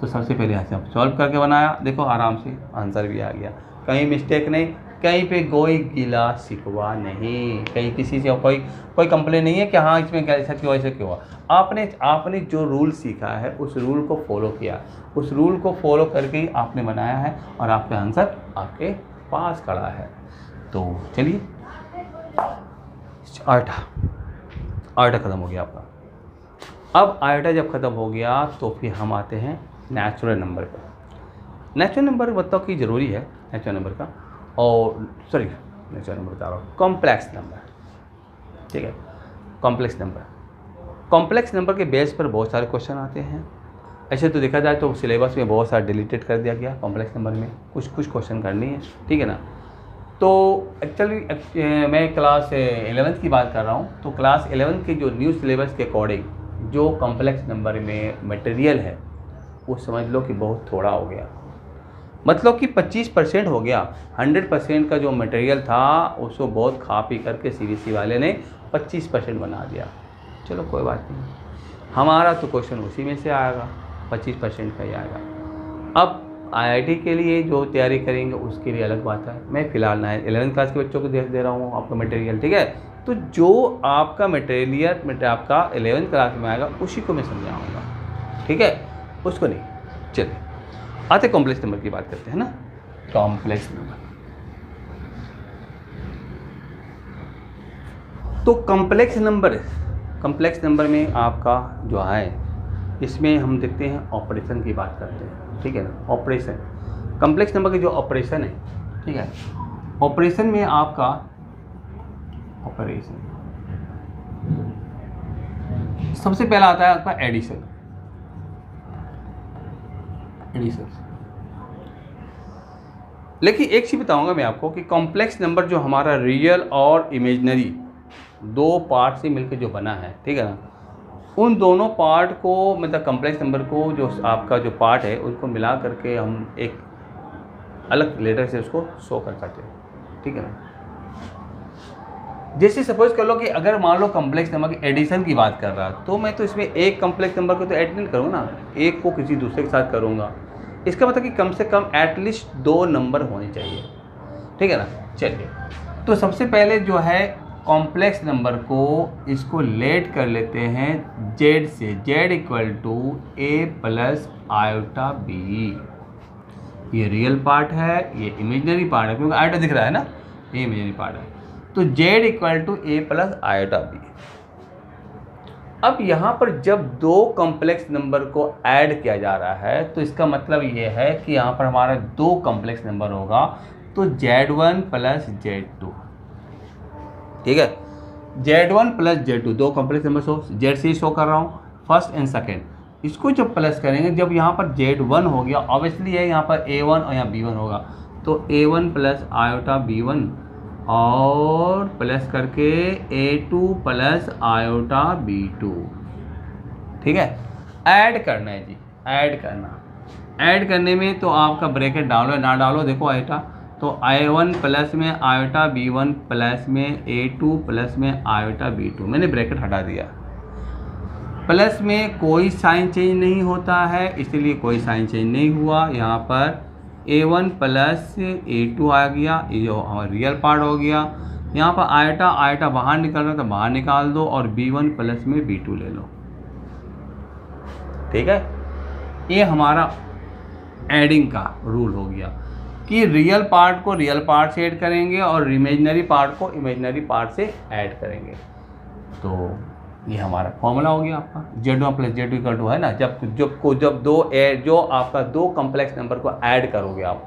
तो सबसे पहले यहाँ से आप सॉल्व करके बनाया, देखो आराम से आंसर भी आ गया, कहीं मिस्टेक नहीं, कहीं पे कोई गिला शिकवा नहीं, कहीं किसी से कोई कंप्लेन नहीं है कि हाँ इसमें ऐसा क्यों ऐसा क्यों हुआ। आपने जो रूल सीखा है उस रूल को फॉलो किया, उस रूल को फॉलो करके ही आपने बनाया है और आपका आंसर आपके पास खड़ा है। तो चलिए, आयोटा ख़त्म हो गया आपका। अब आयोटा जब ख़त्म हो गया तो फिर हम आते हैं नेचुरल नंबर पर। नेचुरल नंबर बताओ कि ज़रूरी है नेचुरल नंबर का, और सॉरी नेचुरल नंबर बता रहा हूँ, कॉम्प्लेक्स नंबर। ठीक है, कॉम्प्लेक्स नंबर के बेस पर बहुत सारे क्वेश्चन आते हैं। ऐसे तो देखा जाए तो सिलेबस में बहुत सारा डिलीटेड कर दिया गया, कॉम्प्लेक्स नंबर में कुछ क्वेश्चन करनी है। ठीक है ना, तो एक्चुअली मैं क्लास 11th की बात कर रहा हूँ। तो क्लास 11th के जो न्यू सिलेबस के अकॉर्डिंग जो कॉम्प्लेक्स नंबर में मटेरियल है वो समझ लो कि बहुत थोड़ा हो गया, मतलब कि 25% हो गया। 100% का जो मटेरियल था उसको बहुत खा पी करके CBSE वाले ने 25% बना दिया। चलो कोई बात नहीं, हमारा तो क्वेश्चन उसी में से आएगा, 25% का ही आएगा। अब आईआईटी के लिए जो तैयारी करेंगे उसके लिए अलग बात है। मैं फ़िलहाल 11th क्लास के बच्चों को दे रहा हूँ आपका मटेरियल, ठीक है। तो जो आपका मटेरियल आपका 11th क्लास में आएगा उसी को मैं समझाऊँगा, ठीक है, उसको नहीं। चलिए आते कॉम्प्लेक्स नंबर की बात करते हैं ना। कॉम्प्लेक्स नंबर, तो कॉम्प्लेक्स नंबर में आपका जो है, इसमें हम देखते हैं ऑपरेशन की बात करते हैं, ठीक है ना। ऑपरेशन, कॉम्प्लेक्स नंबर के जो ऑपरेशन है, ठीक है, ऑपरेशन में आपका ऑपरेशन सबसे पहला आता है आपका एडिशन। लेकिन एक चीज़ बताऊंगा मैं आपको कि कॉम्प्लेक्स नंबर जो हमारा रियल और इमेजिनरी दो पार्ट से मिलकर जो बना है, ठीक है ना, उन दोनों पार्ट को मतलब कॉम्प्लेक्स नंबर को जो आपका जो पार्ट है उनको मिला करके हम एक अलग लेटर से उसको शो कर सकते हैं, ठीक है ना। जैसे सपोज कर लो कि अगर मान लो कॉम्प्लेक्स नंबर की एडिशन की बात कर रहा तो मैं तो इसमें एक कॉम्प्लेक्स नंबर को तो ऐड नहीं करूँगा ना, एक को किसी दूसरे के साथ करूँगा। इसका मतलब कि कम से कम एटलीस्ट 2 नंबर होने चाहिए, ठीक है ना। चलिए, तो सबसे पहले जो है कॉम्प्लेक्स नंबर को इसको लेट कर लेते हैं जेड से, Z equal to A plus iota B. ये रियल पार्ट है, ये इमेजिनरी पार्ट है, क्योंकि आयोटा दिख रहा है ना, ये इमेजिनरी पार्ट है। तो Z equal to A plus iota B. अब यहाँ पर जब दो कॉम्प्लेक्स नंबर को ऐड किया जा रहा है तो इसका मतलब ये है कि यहाँ पर हमारा 2 कॉम्प्लेक्स नंबर होगा, तो Z1 प्लस Z2, ठीक है। Z1 प्लस Z2 दो कॉम्प्लेक्स नंबर शो, जेड से शो कर रहा हूँ, फर्स्ट एंड सेकेंड। इसको जब प्लस करेंगे, जब यहाँ पर Z1 हो गया, ऑब्वियसली है यहाँ पर A1 और यहाँ B1 होगा, तो A1 प्लस आयोटा B1 और प्लस करके A2 प्लस आयोटा B2, ठीक है। ऐड करना है जी, ऐड करने में तो आपका ब्रैकेट डालो ना डालो, देखो आयोटा, तो I1 प्लस में आयोटा B1 प्लस में A2 प्लस में आयोटा B2, मैंने ब्रैकेट हटा दिया। प्लस में कोई साइन चेंज नहीं होता है, इसलिए कोई साइन चेंज नहीं हुआ। यहाँ पर A1 प्लस A2 आ गया, ये जो हमारा रियल पार्ट हो गया। यहाँ पर आयोटा बाहर निकल रहा है तो बाहर निकाल दो और B1 प्लस में B2 ले लो, ठीक है। ये हमारा एडिंग का रूल हो गया कि रियल पार्ट को रियल पार्ट से ऐड करेंगे और इमेजिनरी पार्ट को इमेजिनरी पार्ट से ऐड करेंगे। तो ये हमारा फॉर्मूला हो गया आपका Z1 plus Z2 equal to है ना, जो आपका 2 कॉम्प्लेक्स नंबर को ऐड करोगे आप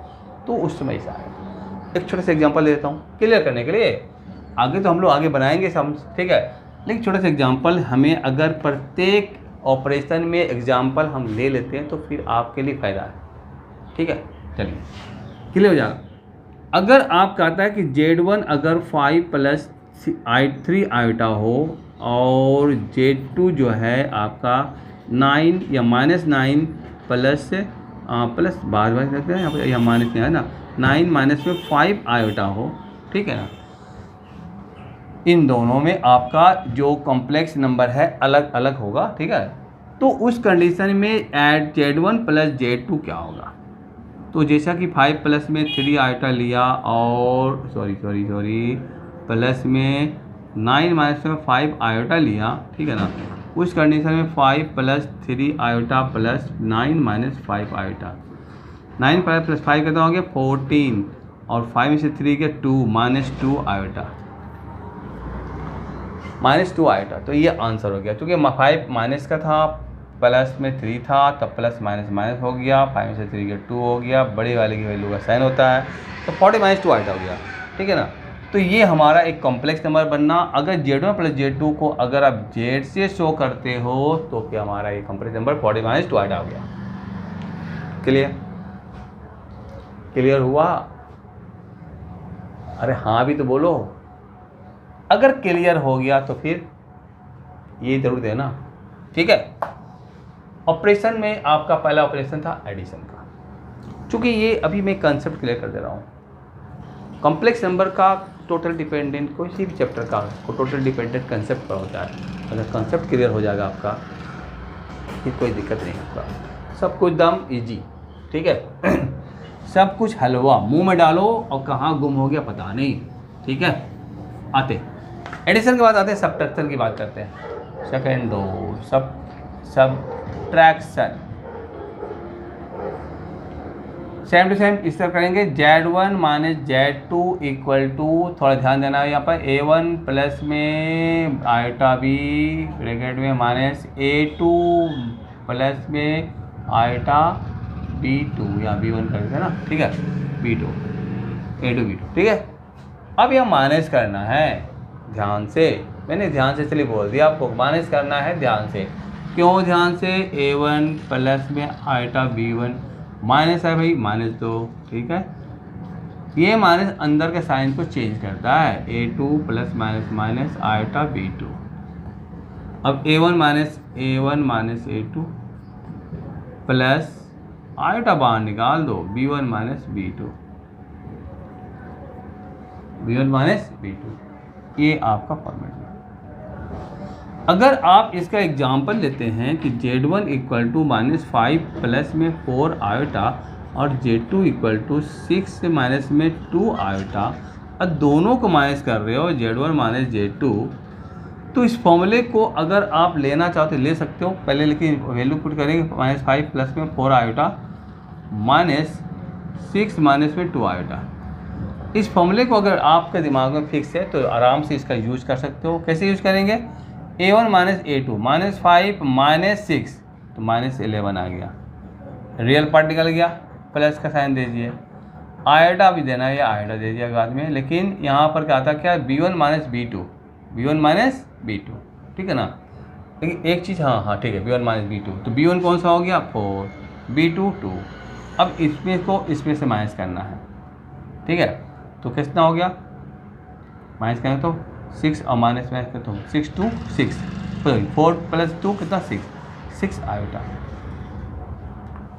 तो उस समय से आएगा। एक छोटा सा एग्जांपल देता हूँ क्लियर करने के लिए, आगे तो हम लोग आगे बनाएंगे सब, ठीक है। लेकिन छोटा सा एग्जांपल, हमें अगर प्रत्येक ऑपरेशन में एग्जांपल हम ले लेते हैं तो फिर आपके लिए फ़ायदा है, ठीक है। चलिए क्लियर हो जाएगा। अगर आप कहता है कि Z1 अगर 5 प्लस 3 आयोटा हो और Z2 जो है आपका 9 या -9 प्लस बार करते हैं यहाँ पर, यह माइनस नहीं है ना, 9 माइनस में 5 आयोटा हो, ठीक है ना। इन दोनों में आपका जो कॉम्प्लेक्स नंबर है अलग अलग होगा, ठीक है। तो उस कंडीशन में ऐड Z1 प्लस Z2 क्या होगा, तो जैसा कि 5 प्लस में 3 आयोटा लिया और सॉरी प्लस में 9 माइनस में 5 आयोटा लिया, ठीक है ना। उस कंडीशन में 5 plus 3 iota plus 9 minus 5 iota, 9 plus 5 कितना हो गया 14 और 5 में से 3 के 2 -2 आयोटा, -2 आयोटा। तो ये आंसर हो गया, क्योंकि 5 माइनस का था, प्लस में 3 था, तब प्लस माइनस हो गया, 5 में से 3 के 2 हो गया, बड़े वाले की वैल्यू का साइन होता है, तो 40 -2 आयोटा हो गया, ठीक है ना। तो ये हमारा एक कॉम्प्लेक्स नंबर बनना। अगर Z1 प्लस Z2 को अगर आप Z से शो करते हो तो क्या हमारा ये कॉम्प्लेक्स नंबर 40 -2 आयोटा हो गया। क्लियर हुआ? अरे हाँ भी तो बोलो। अगर क्लियर हो गया तो फिर ये जरूर देना, ठीक है। ऑपरेशन में आपका पहला ऑपरेशन था एडिशन का, चूँकि ये अभी मैं कंसेप्ट क्लियर कर दे रहा हूँ। कॉम्प्लेक्स नंबर का टोटल डिपेंडेंट कोई भी चैप्टर का टोटल डिपेंडेंट कंसेप्ट पर होता है। अगर कंसेप्ट क्लियर हो जाएगा आपका फिर कोई दिक्कत नहीं होगा, सब कुछ दम इजी, ठीक है। सब कुछ हलवा मुंह में डालो और कहाँ गुम हो गया पता नहीं। ठीक है, आते एडिशन के बाद आते हैं सब्ट्रैक्शन की बात करते हैं। सेकेंड दो सब्ट्रैक्शन सेम टू सेम इस तरह करेंगे। Z1 minus Z2 equal to, थोड़ा ध्यान देना है यहाँ पर, A1 प्लस में आयोटा B ब्रैकेट में माइनस A2 प्लस में आयोटा B2 या B1 कर देते हैं ना। ठीक है, B2 A2 B2। ठीक है, अब यह माइनस करना है ध्यान से, मैंने ध्यान से इसलिए बोल दिया आपको, माइनस करना है ध्यान से। क्यों ध्यान से? A1 प्लस में आयोटा B1 माइनस है भाई, माइनस दो। ठीक है, ये माइनस अंदर के साइन को चेंज करता है, A2 plus minus minus iota B2। अब A1 minus A2 plus iota बाहर निकाल दो, B1 minus B2, B1 minus B2, ये आपका फॉर्मेट है। अगर आप इसका एग्जाम्पल लेते हैं कि Z1 equal to minus 5 plus में 4 आयोटा और Z2 इक्वल टू 6 माइनस में 2 आयोटा, और दोनों को माइनस कर रहे हो Z1 माइनस Z2, तो इस फॉर्मूले को अगर आप लेना चाहो तो ले सकते हो। पहले लेकिन वैल्यू पुट करेंगे माइनस 5 प्लस में 4 आयोटा माइनस 6 माइनस में 2 आयोटा। इस फॉर्मूले को अगर आपके दिमाग में फिक्स है तो आराम से इसका यूज कर सकते हो। कैसे यूज करेंगे? A1 minus A2 minus 5 minus 6 तो माइनस 11 आ गया, रियल पार्ट निकल गया, प्लस का साइन दे दीजिए, आयोटा भी देना है या आयोटा दे दिया बाद में। लेकिन यहाँ पर क्या आता क्या? B1 माइनस B2, ठीक है ना। लेकिन एक चीज़, हाँ ठीक है, B1 माइनस B2, तो B1 कौन सा हो गया? 4, B2 2। अब इसमें से माइनस करना है। ठीक है, तो कितना हो गया? माइनस करें तो 6 और माइनस करें तो 6 2 6, 4 प्लस 2 कितना? 6 आयोटा,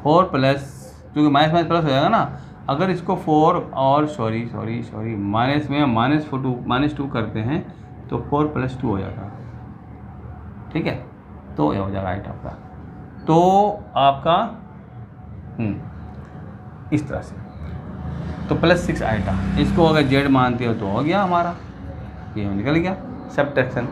4 प्लस, क्योंकि माइनस माइनस प्लस हो जाएगा ना। अगर इसको 4 और सॉरी माइनस में माइनस 2 करते हैं तो 4 प्लस 2 हो जाएगा। ठीक है, तो यह हो जाएगा आयोटा आपका, तो आपका इस तरह से, तो प्लस 6 आयोटा, इसको अगर Z मानते हो तो हो गया हमारा, ये निकल गया सब्ट्रैक्शन।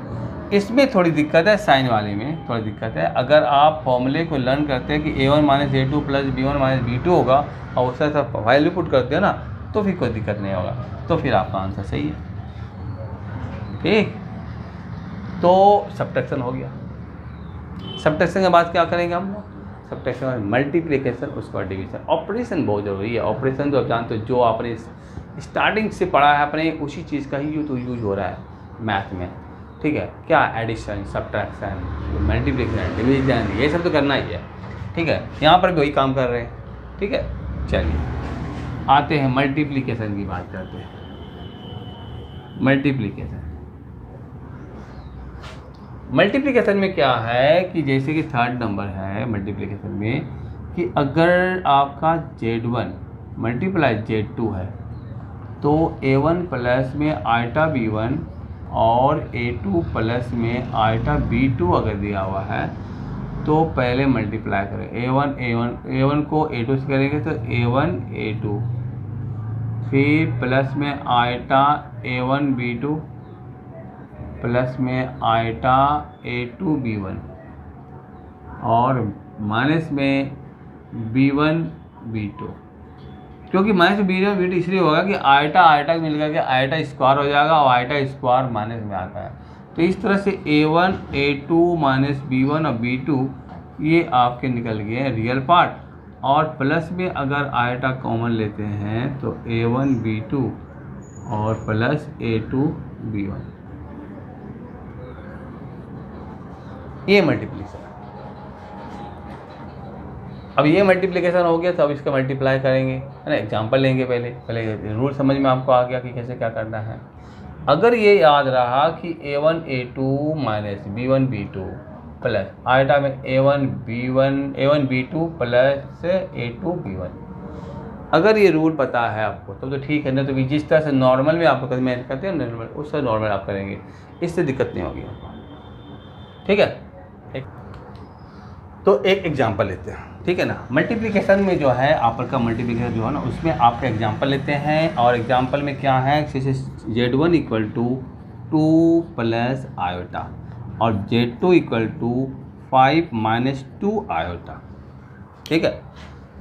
इसमें थोड़ी दिक्कत है, साइन वाले में थोड़ी दिक्कत है। अगर आप फॉर्मूले को लर्न करते हैं कि A1 minus A2 plus B1 minus B2 होगा और उसका सब वैल्यू पुट करते हैं ना, तो फिर कोई दिक्कत नहीं होगा, तो फिर आपका आंसर सही है। ठीक, तो सब्ट्रैक्शन हो गया। सब्ट्रैक्शन के बाद क्या करेंगे हम लोग? सब्ट्रैक्शन में मल्टीप्लिकेशन, उसके बाद डिवीजन। ऑपरेशन बहुत ज़रूरी है। ऑपरेशन तो आप जानते हो, जो आपने स्टार्टिंग से पढ़ा है अपने, उसी चीज़ का ही तो यूज हो रहा है मैथ में। ठीक है, क्या? एडिशन, सब्ट्रैक्शन, मल्टीप्लिकेशन, डिवीजन, ये सब तो करना ही है। ठीक है, यहाँ पर भी वही काम कर रहे हैं। ठीक है, चलिए आते हैं मल्टीप्लिकेशन की बात करते हैं। मल्टीप्लिकेशन में क्या है कि जैसे कि थर्ड नंबर है मल्टीप्लिकेशन में, कि अगर आपका Z1 मल्टीप्लाई Z2 है तो A1 प्लस में आयोटा B1 और A2 प्लस में आयोटा B2 अगर दिया हुआ है तो पहले मल्टीप्लाई करें। A1 को A2 से करेंगे तो A1 A2, फिर प्लस में आयोटा A1 B2 प्लस में आयोटा A2 B1 और माइनस में B1 B2, क्योंकि माइनस B1 B2 इसलिए होगा कि आयोटा मिल गया कि आयोटा स्क्वायर हो जाएगा और आयोटा स्क्वायर माइनस में आता है। तो इस तरह से A1 A2 माइनस B1 और B2 ये आपके निकल गए रियल पार्ट, और प्लस में अगर आयोटा कॉमन लेते हैं तो A1 B2 और प्लस A2 B1, ये मल्टीप्लिकेशन। अब ये मल्टीप्लिकेशन हो गया तो अब इसका मल्टीप्लाई करेंगे, है ना। एग्जांपल लेंगे, पहले रूल समझ में आपको आ गया कि कैसे क्या करना है। अगर ये याद रहा कि A1 A2 minus B1 B2 plus iota में A1 B2 plus A2 B1, अगर ये रूल पता है आपको तो ठीक है, ना तो जिस तरह से नॉर्मल में आप करते हैं नॉर्मल, उस तरह नॉर्मल आप करेंगे, इससे दिक्कत नहीं होगी आपको। ठीक है, तो एक एग्जांपल लेते हैं, ठीक है ना। मल्टीप्लिकेशन में जो है आपका मल्टीप्लिकेशन जो है ना, उसमें आपका एग्जांपल लेते हैं, और एग्जांपल में क्या है, जैसे Z1 equal to 2 plus iota और Z2 equal to 5 minus 2 iota, ठीक है।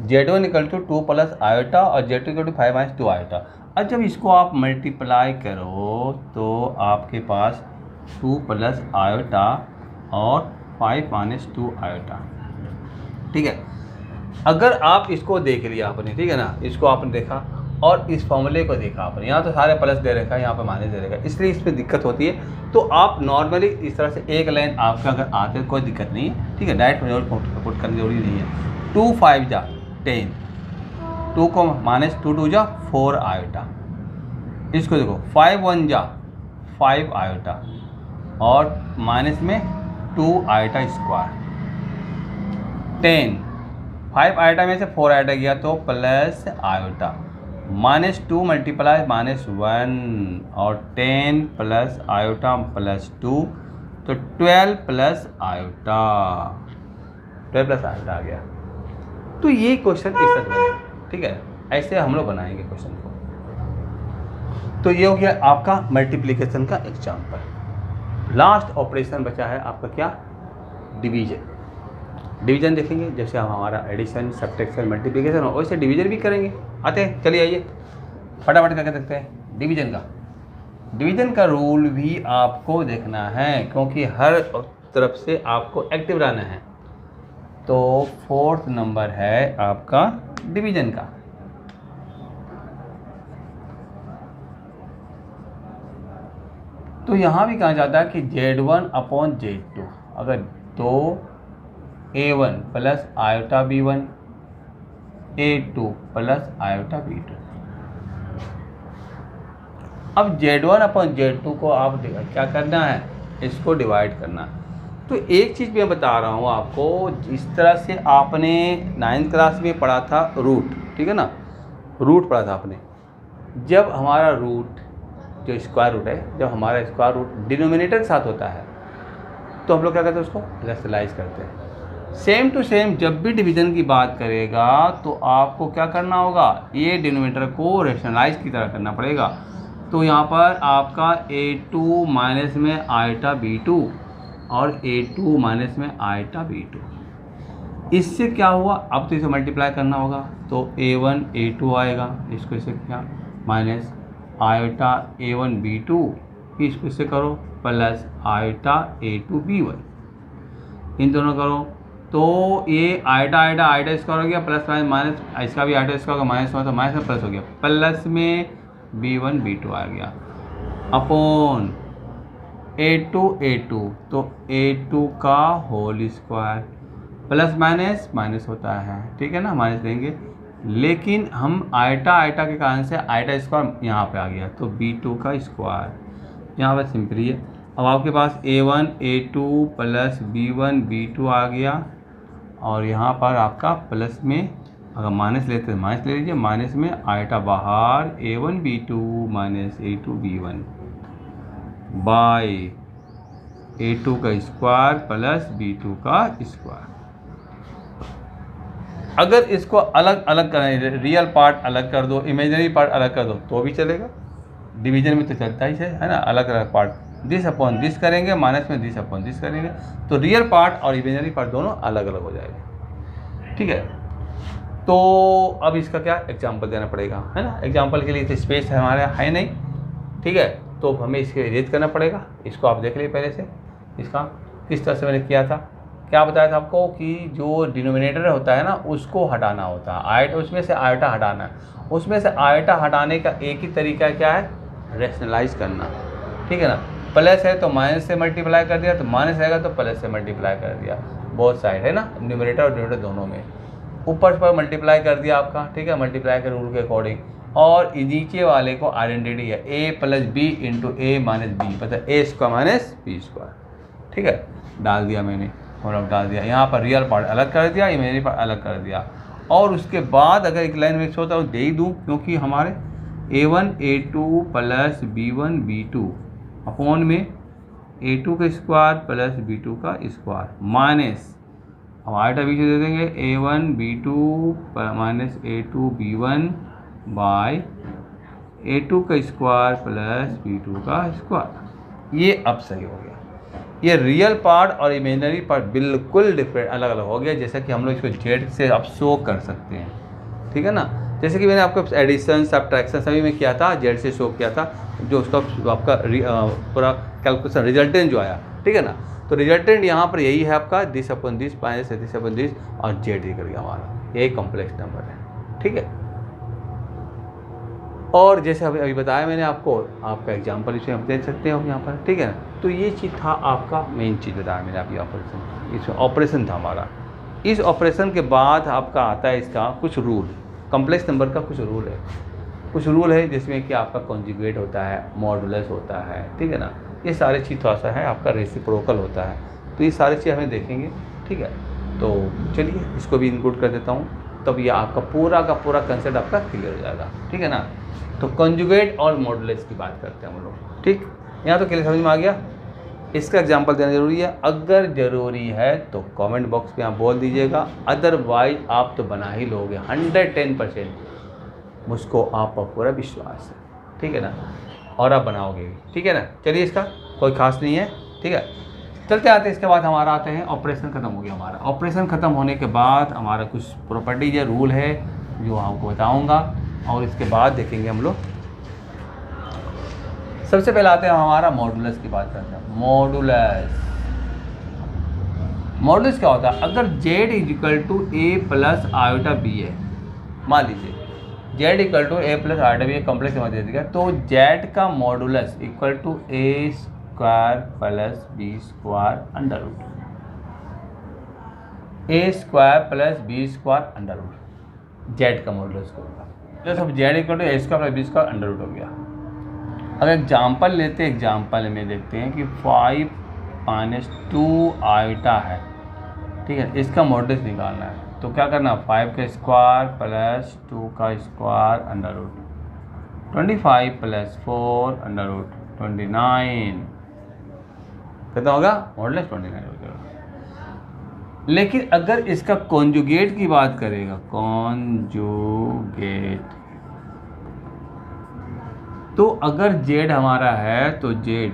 Z1 equal to 2 plus iota और Z2 equal to 5 minus 2 iota. अब जब इसको आप मल्टीप्लाई करो तो आपके पास 2 प्लस आयोटा और 5 माइनस 2 आयोटा, ठीक है। अगर आप इसको देख लिया आपने, ठीक है ना, इसको आपने देखा और इस फॉर्मूले को देखा आपने, यहाँ तो सारे प्लस दे रखा है, यहाँ पर माइनस दे रखा है, इसलिए इसमें दिक्कत होती है। तो आप नॉर्मली इस तरह से एक लाइन आपका अगर आते हैं कोई दिक्कत नहीं है, ठीक है, डायरेक्ट पुट करने जरूरी नहीं है। 2 5 जा 10, 2 को माइनस 2 2 जा 4 आयोटा, इसको देखो 5 1 जा 5 आयोटा और माइनस में 2 आयोटा स्क्वायर, 10 5 आयोटा में से 4 आयोटा गया तो plus iota, minus 2 multiply minus 1 और 10 प्लस आयोटा प्लस 2 तो 12 प्लस आयोटा, 12 प्लस आयोटा आ गया। तो ये क्वेश्चन इस तरह बनेगा, ठीक है, ऐसे हम लोग बनाएंगे क्वेश्चन को। तो ये हो गया आपका मल्टीप्लिकेशन का एग्जाम्पल। लास्ट ऑपरेशन बचा है आपका क्या, डिवीजन। डिवीजन देखेंगे, जैसे हम हमारा एडिशन सब्ट्रैक्शन मल्टीप्लिकेशन हो वैसे डिवीजन भी करेंगे। आते हैं, चलिए आइए फटाफट करके देखते हैं डिवीजन का। डिवीजन का रूल भी आपको देखना है क्योंकि हर तरफ से आपको एक्टिव रहना है। तो 4th नंबर है आपका डिवीजन का। तो यहाँ भी कहा जाता है कि Z1 अपॉन Z2, अगर तो A1 plus iota B1 A2 plus iota B2। अब Z1 अपॉन Z2 को आप क्या करना है, इसको डिवाइड करना है। तो एक चीज़ मैं बता रहा हूँ आपको, जिस तरह से आपने 9th क्लास में पढ़ा था रूट, ठीक है ना, रूट पढ़ा था आपने। जब हमारा रूट जो स्क्वायर रूट है, जब हमारा स्क्वायर रूट डिनोमिनेटर के साथ होता है तो हम लोग क्या करते हैं, उसको रैशनलाइज करते हैं। सेम टू सेम जब भी डिवीजन की बात करेगा तो आपको क्या करना होगा, ये डिनोमिनेटर को रैशनलाइज की तरह करना पड़ेगा। तो यहाँ पर आपका A2 माइनस में आयोटा B2 और A2 माइनस में आयोटा B2, इससे क्या हुआ, अब तो इसे मल्टीप्लाई करना होगा। तो A1 A2 आएगा, इसको इसे क्या माइनस आयोटा A1 B2, इसको इससे करो प्लस आयोटा A2 B1, इन दोनों करो तो ये आयोटा आयोटा आयोटा स्क्वायर हो गया, प्लस माइनस इसका भी आयोटा स्क्वायर होगा, माइनस हुआ तो माइनस में प्लस हो गया, प्लस में B1 B2 आ गया अपॉन A2 तो A2 का whole square, plus minus minus होता है, ठीक है ना, माइनस देंगे। लेकिन हम आयोटा आयोटा के कारण से आयोटा स्क्वायर यहाँ पे आ गया तो B2 का स्क्वायर, यहाँ पर सिंपली है। अब आपके पास A1 A2 plus B1 B2 आ गया और यहाँ पर आपका प्लस में अगर माइनस लेते हैं माइनस ले लीजिए, माइनस में आयोटा बाहर A1 B2 minus A2 B1 bye A2 का स्क्वायर प्लस B2 का स्क्वायर। अगर इसको अलग अलग करें, रियल पार्ट अलग कर दो, इमेजिनरी पार्ट अलग कर दो तो भी चलेगा, डिवीजन में तो चलता ही है ना, अलग अलग पार्ट दिस अपॉन दिस करेंगे, माइनस में दिस अपॉन दिस करेंगे तो रियल पार्ट और इमेजिनरी पार्ट दोनों अलग अलग हो जाएगा, ठीक है। तो अब इसका क्या एग्जाम्पल देना पड़ेगा, है ना। एग्जाम्पल के लिए तो स्पेस हमारे है नहीं, ठीक है, तो हमें इसके इरेज करना पड़ेगा। इसको आप देख लीजिए पहले से, इसका किस तरह से मैंने किया था, क्या बताया था आपको कि जो डिनोमिनेटर होता है ना उसको हटाना होता है, आयोटा उसमें से आयोटा हटाना है। उसमें से आयोटा हटाने का एक ही तरीका क्या है, रैशनलाइज करना, ठीक है ना। प्लस है तो माइनस से मल्टीप्लाई कर दिया, तो माइनस रहेगा तो प्लस से मल्टीप्लाई कर दिया, बोथ साइड है ना, न्यूमरेटर और डिनोमिनेटर दोनों में। ऊपर पर मल्टीप्लाई कर दिया आपका, ठीक है, मल्टीप्लाई के रूल के अकॉर्डिंग। और नीचे वाले को आइडेंटिटी है A plus B into A minus B, मतलब A square minus B square, ठीक है, डाल दिया मैंने और डाल दिया। यहाँ पर रियल पार्ट अलग कर दिया, इमेजिनरी पार्ट अलग कर दिया। और उसके बाद अगर एक लाइन मिक्स होता है दे ही दूँ, क्योंकि हमारे A1 A2 plus B1 B2 upon में A2 का स्क्वायर प्लस B2 का स्क्वायर माइनस अब आयोटा बी दे देंगे A1 B2 minus A2 B1 bye A2 का स्क्वायर प्लस B2 का स्क्वायर। ये अब सही हो गया। ये रियल पार्ट और इमेजिनरी पार्ट बिल्कुल डिफरेंट अलग अलग हो गया, जैसा कि हम लोग इसको जेड से अब शो कर सकते हैं, ठीक है ना। जैसे कि मैंने आपको एडिशन सब्ट्रैक्शन सभी में किया था, जेड से शो किया था, जो उसका आपका पूरा कैलकुलेशन रिजल्टेंट जो आया, ठीक है ना। तो रिजल्टेंट यहाँ पर यही है आपका this upon this minus this upon this और जेड निकल गया हमारा, यही कॉम्प्लेक्स नंबर है, ठीक है। और जैसे अभी बताया मैंने आपको, आपका एग्जाम्पल इसमें हम दे सकते हो यहाँ पर, ठीक है ना। तो ये चीज़ था आपका मेन चीज़ बताया मैंने आपकी ऑपरेशन, इसमें ऑपरेशन था हमारा। इस ऑपरेशन के बाद आपका आता है इसका कुछ रूल, कॉम्प्लेक्स नंबर का कुछ रूल है जिसमें कि आपका कॉन्जुगेट होता है, मॉडुलस होता है, ठीक है ना। ये सारे चीज़ थोड़ा सा है, आपका रेसिप्रोकल होता है, तो ये सारी चीज़ हमें देखेंगे, ठीक है। तो चलिए इसको भी इंक्लूड कर देता हूँ, तब ये आपका पूरा का पूरा कंसेप्ट आपका क्लियर हो जाएगा, ठीक है ना। तो कॉन्जुगेट और मॉडुलस की बात करते हैं हम लोग, ठीक। यहाँ तो क्लियर समझ में आ गया। इसका एग्जांपल देना ज़रूरी है, अगर ज़रूरी है तो कमेंट बॉक्स में आप बोल दीजिएगा, अदरवाइज आप तो बना ही लोगे 110%, मुझको आप पर पूरा विश्वास है, ठीक है ना, और आप बनाओगे, ठीक है ना। चलिए इसका कोई खास नहीं है, ठीक है। चलते आते इसके बाद हमारा आते हैं ऑपरेशन ख़त्म हो गया हमारा। ऑपरेशन ख़त्म होने के बाद हमारा कुछ प्रॉपर्टीज या रूल है जो आपको बताऊँगा, और इसके बाद देखेंगे हम लोग। सबसे पहले आते हैं हमारा मॉडुलस की बात करते हैं। मॉडुलस क्या होता है, अगर z equal to a plus iota B है, मान लीजिए z equal to a plus iota B complex number दे दिया, तो z का modulus equal to a square plus b square under root, a square plus b square under root, z का modulus होगा। जैसे अब z equal to a square plus b square under root हो गया। अगर एग्जाम्पल लेते हैं, एग्जाम्पल में देखते हैं कि 5 माइनस 2 आयोटा है, ठीक है, इसका मॉडुलस निकालना है। तो क्या करना, 5 का स्क्वायर प्लस 2 का square under root, 25 plus 4 under root 29, कितना होगा, मॉडुलस 29 हो जाएगा। लेकिन अगर इसका कॉन्जुगेट की बात करेगा, कॉन्जुगेट, तो अगर z हमारा है तो z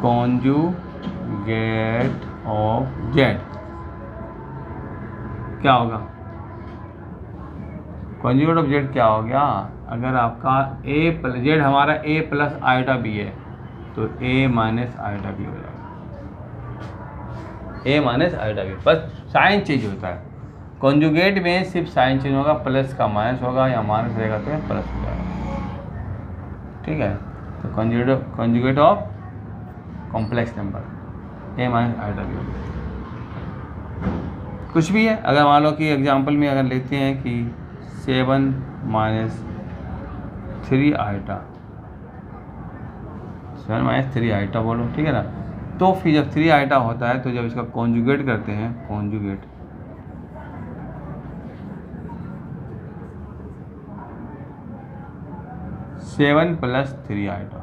कॉन्जुगेट ऑफ z क्या होगा, कॉन्जुगेट ऑफ z क्या हो गया, अगर आपका a प्लस z हमारा a प्लस आयोटा b है तो a माइनस आयोटा b हो जाएगा, a माइनस आयोटा b, बस साइन चेंज होता है। कॉन्जुगेट में सिर्फ साइन चेंज होगा, प्लस का माइनस होगा या माइनस रहेगा तो प्लस हो जाएगा, ठीक है। तो conjugate of complex number a minus iota B, कुछ भी है। अगर मान लो कि एग्जांपल में अगर लेते हैं कि 7 माइनस 3 आयोटा, 7 माइनस 3 आयोटा बोलो, ठीक है ना। तो फिर जब 3 आयोटा होता है तो जब इसका कॉन्जुगेट करते हैं, कॉन्जुगेट 7 प्लस 3 आयोटा,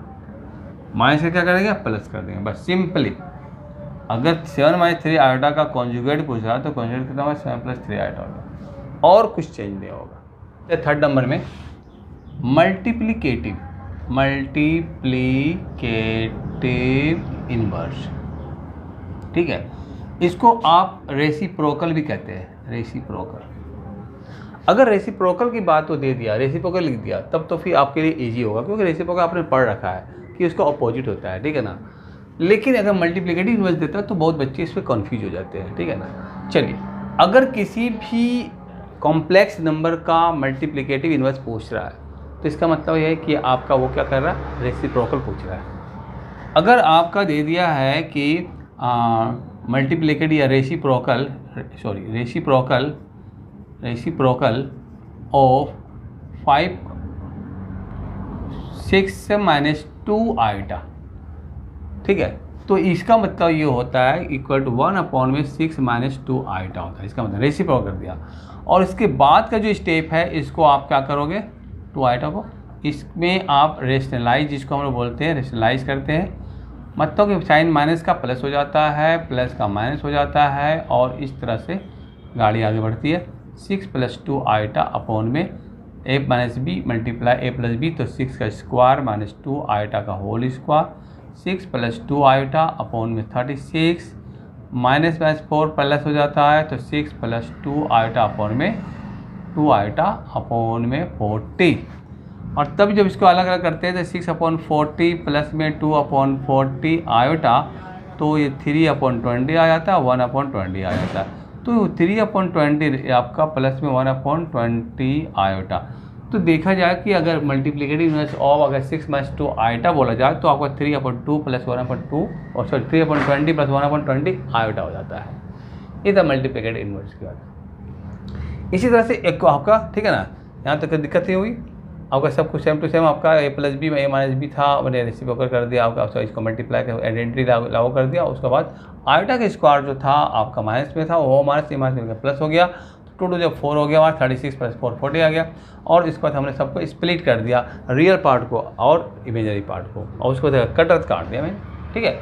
माइनस से क्या करेंगे, प्लस कर देंगे, बस सिंपली। अगर 7 माइनस 3 आयोटा का कॉन्जुगेट पूछा तो कॉन्जुगेट कितना होगा, 7 प्लस 3 आयोटा होगा, और कुछ चेंज नहीं होगा। थर्ड नंबर में मल्टीप्लिकेटिव इनवर्स, ठीक है। इसको आप रेसिप्रोकल भी कहते हैं, रेसिप्रोकल। अगर रेसिप्रोकल की बात तो दे दिया, रेसिप्रोकल लिख दिया, तब तो फिर आपके लिए इजी होगा, क्योंकि रेसिप्रोकल आपने पढ़ रखा है कि उसका अपोजिट होता है, ठीक है ना। लेकिन अगर मल्टीप्लिकेटिव इनवर्स देता है तो बहुत बच्चे इस पर कन्फ्यूज हो जाते हैं, ठीक है ना। चलिए, अगर किसी भी कॉम्प्लेक्स नंबर का मल्टीप्लिकेटिव इनवर्स पूछ रहा है तो इसका मतलब यह है कि आपका वो क्या कर रहा है, रेसिप्रोकल पूछ रहा है। अगर आपका दे दिया है कि मल्टीप्लिकेटिव या रेसिप्रोकल ऑफ 6 माइनस 2 आयोटा, ठीक है, तो इसका मतलब ये होता है इक्वल टू 1/6 माइनस 2 आयोटा होता है। इसका मतलब रेसिप्रोकल कर दिया। और इसके बाद का जो स्टेप है, इसको आप क्या करोगे, 2 आयोटा को इसमें आप रेशनलाइज, जिसको हम लोग बोलते हैं रेशनलाइज करते हैं, मतलब कि साइन माइनस का प्लस हो जाता है, प्लस का माइनस हो जाता है, और इस तरह से गाड़ी आगे बढ़ती है। 6 + 2 आयोटा अपॉन में a - b multiply a + b, तो 6 का स्क्वायर माइनस 2 आयोटा का होल स्क्वायर, 6 + 2 आयोटा अपॉन में 36, माइनस 4 प्लस हो जाता है, तो 6 + 2 आयोटा अपॉन में 2 आयोटा अपॉन में 40। और तब जब इसको अलग अलग करते हैं तो 6/40 प्लस में 2/40 आयोटा, तो ये 3/20 आ जाता है, 1/20 आ जाता है। तो 3/20 आपका प्लस में 1/20 आयोटा। तो देखा जाए कि अगर मल्टीप्लिकेटिव इन्वर्स ऑफ अगर 6 - 2 आयोटा बोला जाए तो आपका 3/2 + 1/2 और 3/20 + 1/20 आयोटा हो जाता है। ये था मल्टीप्लिकेटिव इन्वर्स की बात। इसी तरह से एक को आपका, ठीक है ना, यहाँ तक दिक्कत नहीं हुई आपका, सब कुछ सेम टू सेम आपका a + b a - b था, मैंने रेसिप्रोकल कर दिया आपका, इसको मल्टीप्लाई कर आइडेंटिटी लागू कर दिया। उसके बाद आयोटा का स्क्वायर जो था आपका माइनस में था, वो माइनस से माइनस में प्लस हो गया, 2 × 4 हो गया, 36 + 4 40 आ गया। और इसके बाद हमने सबको स्प्लिट कर दिया, रियल पार्ट को और इमेजनरी पार्ट को, और उसको कटर काट दिया मैंने, ठीक है।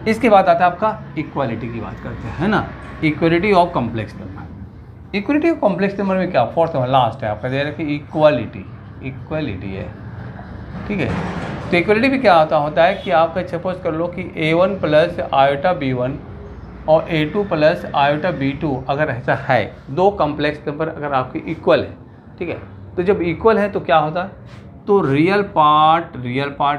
इसके बाद आता है आपका इक्वालिटी की बात करते हैं, है ना, equality of complex number. Equality of complex number में क्या, फोर्थ में लास्ट है आपका दे रहा है कि इक्वालिटी है, ठीक है। तो इक्वालिटी भी क्या होता है कि आपका सपोज कर लो कि a1 + आयोटा b1 और a2 + आयोटा b2 अगर ऐसा है, दो कॉम्प्लेक्स नंबर अगर आपके इक्वल है, ठीक है। तो जब इक्वल है तो क्या होता है, तो रियल पार्ट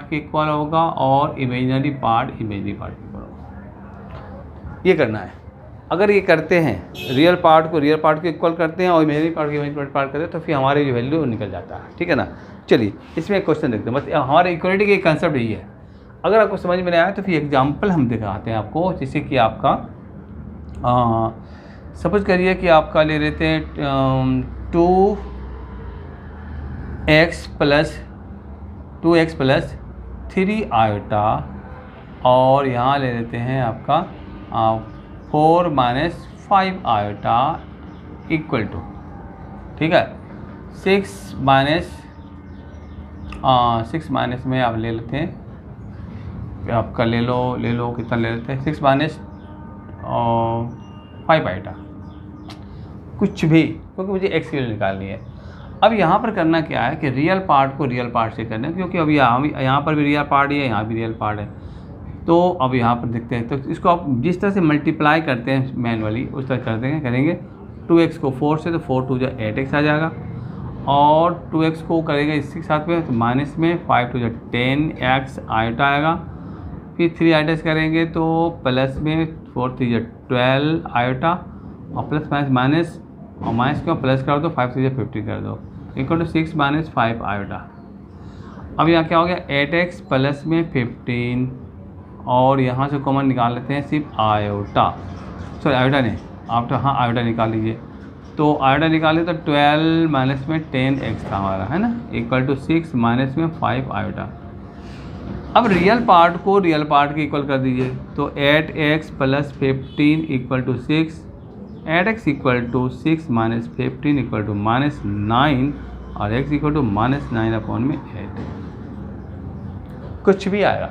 के इक्वल होगा और इमेजिनरी पार्ट के इक्वल होगा। ये करना है। अगर ये करते हैं, रियल पार्ट को इक्वल करते हैं और इमेजिनरी पार्ट को इमेजिनरी पार्ट करते हैं, तो फिर हमारी जो वैल्यू निकल जाता है, ठीक है ना। चलिए इसमें एक क्वेश्चन देखते हैं, बस हमारे इक्वालिटी का कंसेप्ट यही है। अगर आपको समझ में नहीं आया तो फिर एग्जाम्पल हम दिखाते हैं आपको, जैसे कि आपका सपोज करिए कि आपका ले लेते हैं 2x + 3 आयोटा, और यहाँ ले लेते हैं आपका 4 - 5 आयोटा इक्वल टू, ठीक है, 6 माइनस में आप ले लेते हैं, आपका ले लो कितना ले लेते हैं, 6 - 5 आयोटा, कुछ भी, क्योंकि मुझे एक्स की वैल्यू निकालनी है। अब यहाँ पर करना क्या है कि रियल पार्ट को रियल पार्ट से करना है, क्योंकि अभी यहाँ पर भी रियल पार्ट है, यहाँ भी रियल पार्ट है। तो अब यहाँ पर देखते हैं, तो इसको आप जिस तरह से मल्टीप्लाई करते हैं मैनुअली उस तरह करेंगे। 2x को 4 से, तो 4 × 2 = 8x आ जाएगा, और 2x को करेंगे इसके साथ में, तो माइनस में 5 × 2 = 10x आयोटा आएगा। फिर 3 आयोटा करेंगे तो प्लस में 4 × 3 = 12 आयोटा, और प्लस माइनस और माइनस को प्लस कर दो, 5 × 3 = 50 कर दो, इक्वल टू 6 - 5 आयोटा। अब यहाँ क्या हो गया, 8x प्लस में 15, और यहाँ से कॉमन निकाल लेते हैं सिर्फ आयोटा, सॉरी आयोटा नहीं, आप तो हाँ आयोटा निकाल लीजिए। तो आयोटा निकालें तो 12 माइनस में 10x था हमारा, है ना, इक्वल टू 6 माइनस में 5 आयोटा। अब रियल पार्ट को रियल पार्ट के इक्वल कर दीजिए, तो 8x + 15 equal to 6, 8x equal to 6 minus 15 equal to -9, और x इक्वल टू -9/8। कुछ भी आएगा,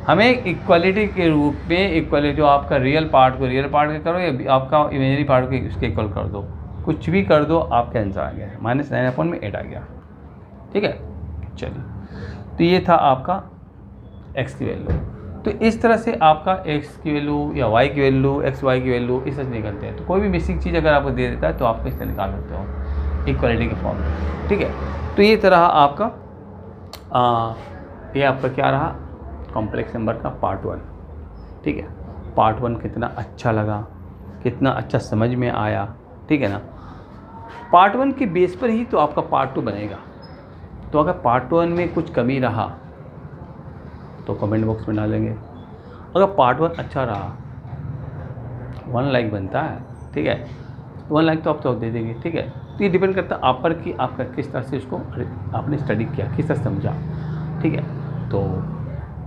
हमें इक्वलिटी के रूप में इक्वलिटी जो आपका रियल पार्ट को रियल पार्ट के करो या आपका इमेजिनरी पार्ट को उसके इक्वल कर दो, कुछ भी कर दो, आपका आंसर आ गया, -9/8 आ गया, ठीक है। चलिए, तो ये था आपका x की वैल्यू। तो इस तरह से आपका x की वैल्यू या y की वैल्यू, xy की वैल्यू इस तरह से निकलते हैं। तो कोई भी मिसिंग चीज़ अगर आपको दे देता है तो आप इस तरह निकाल सकते हो इक्वलिटी के फॉर्म में, ठीक है। तो ये तरह आपका ये आपका क्या रहा, कॉम्प्लेक्स नंबर का पार्ट 1, ठीक है। पार्ट 1 कितना अच्छा लगा, कितना अच्छा समझ में आया, ठीक है ना। पार्ट 1 के बेस पर ही तो आपका पार्ट 2 बनेगा। तो अगर पार्ट 1 में कुछ कमी रहा तो कमेंट बॉक्स में डालेंगे। अगर पार्ट 1 अच्छा रहा, 1 लाइक बनता है, ठीक है, 1 लाइक तो आप तो दे देंगे, ठीक है। तो ये डिपेंड करता है आप पर कि आपका किस तरह से उसको आपने स्टडी किया, किस तरह समझा, ठीक है। तो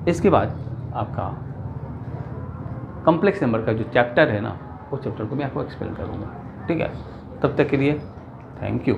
इसके बाद आपका कॉम्प्लेक्स नंबर का जो चैप्टर है ना, उस चैप्टर को मैं आपको एक्सप्लेन करूँगा, ठीक है। तब तक के लिए थैंक यू।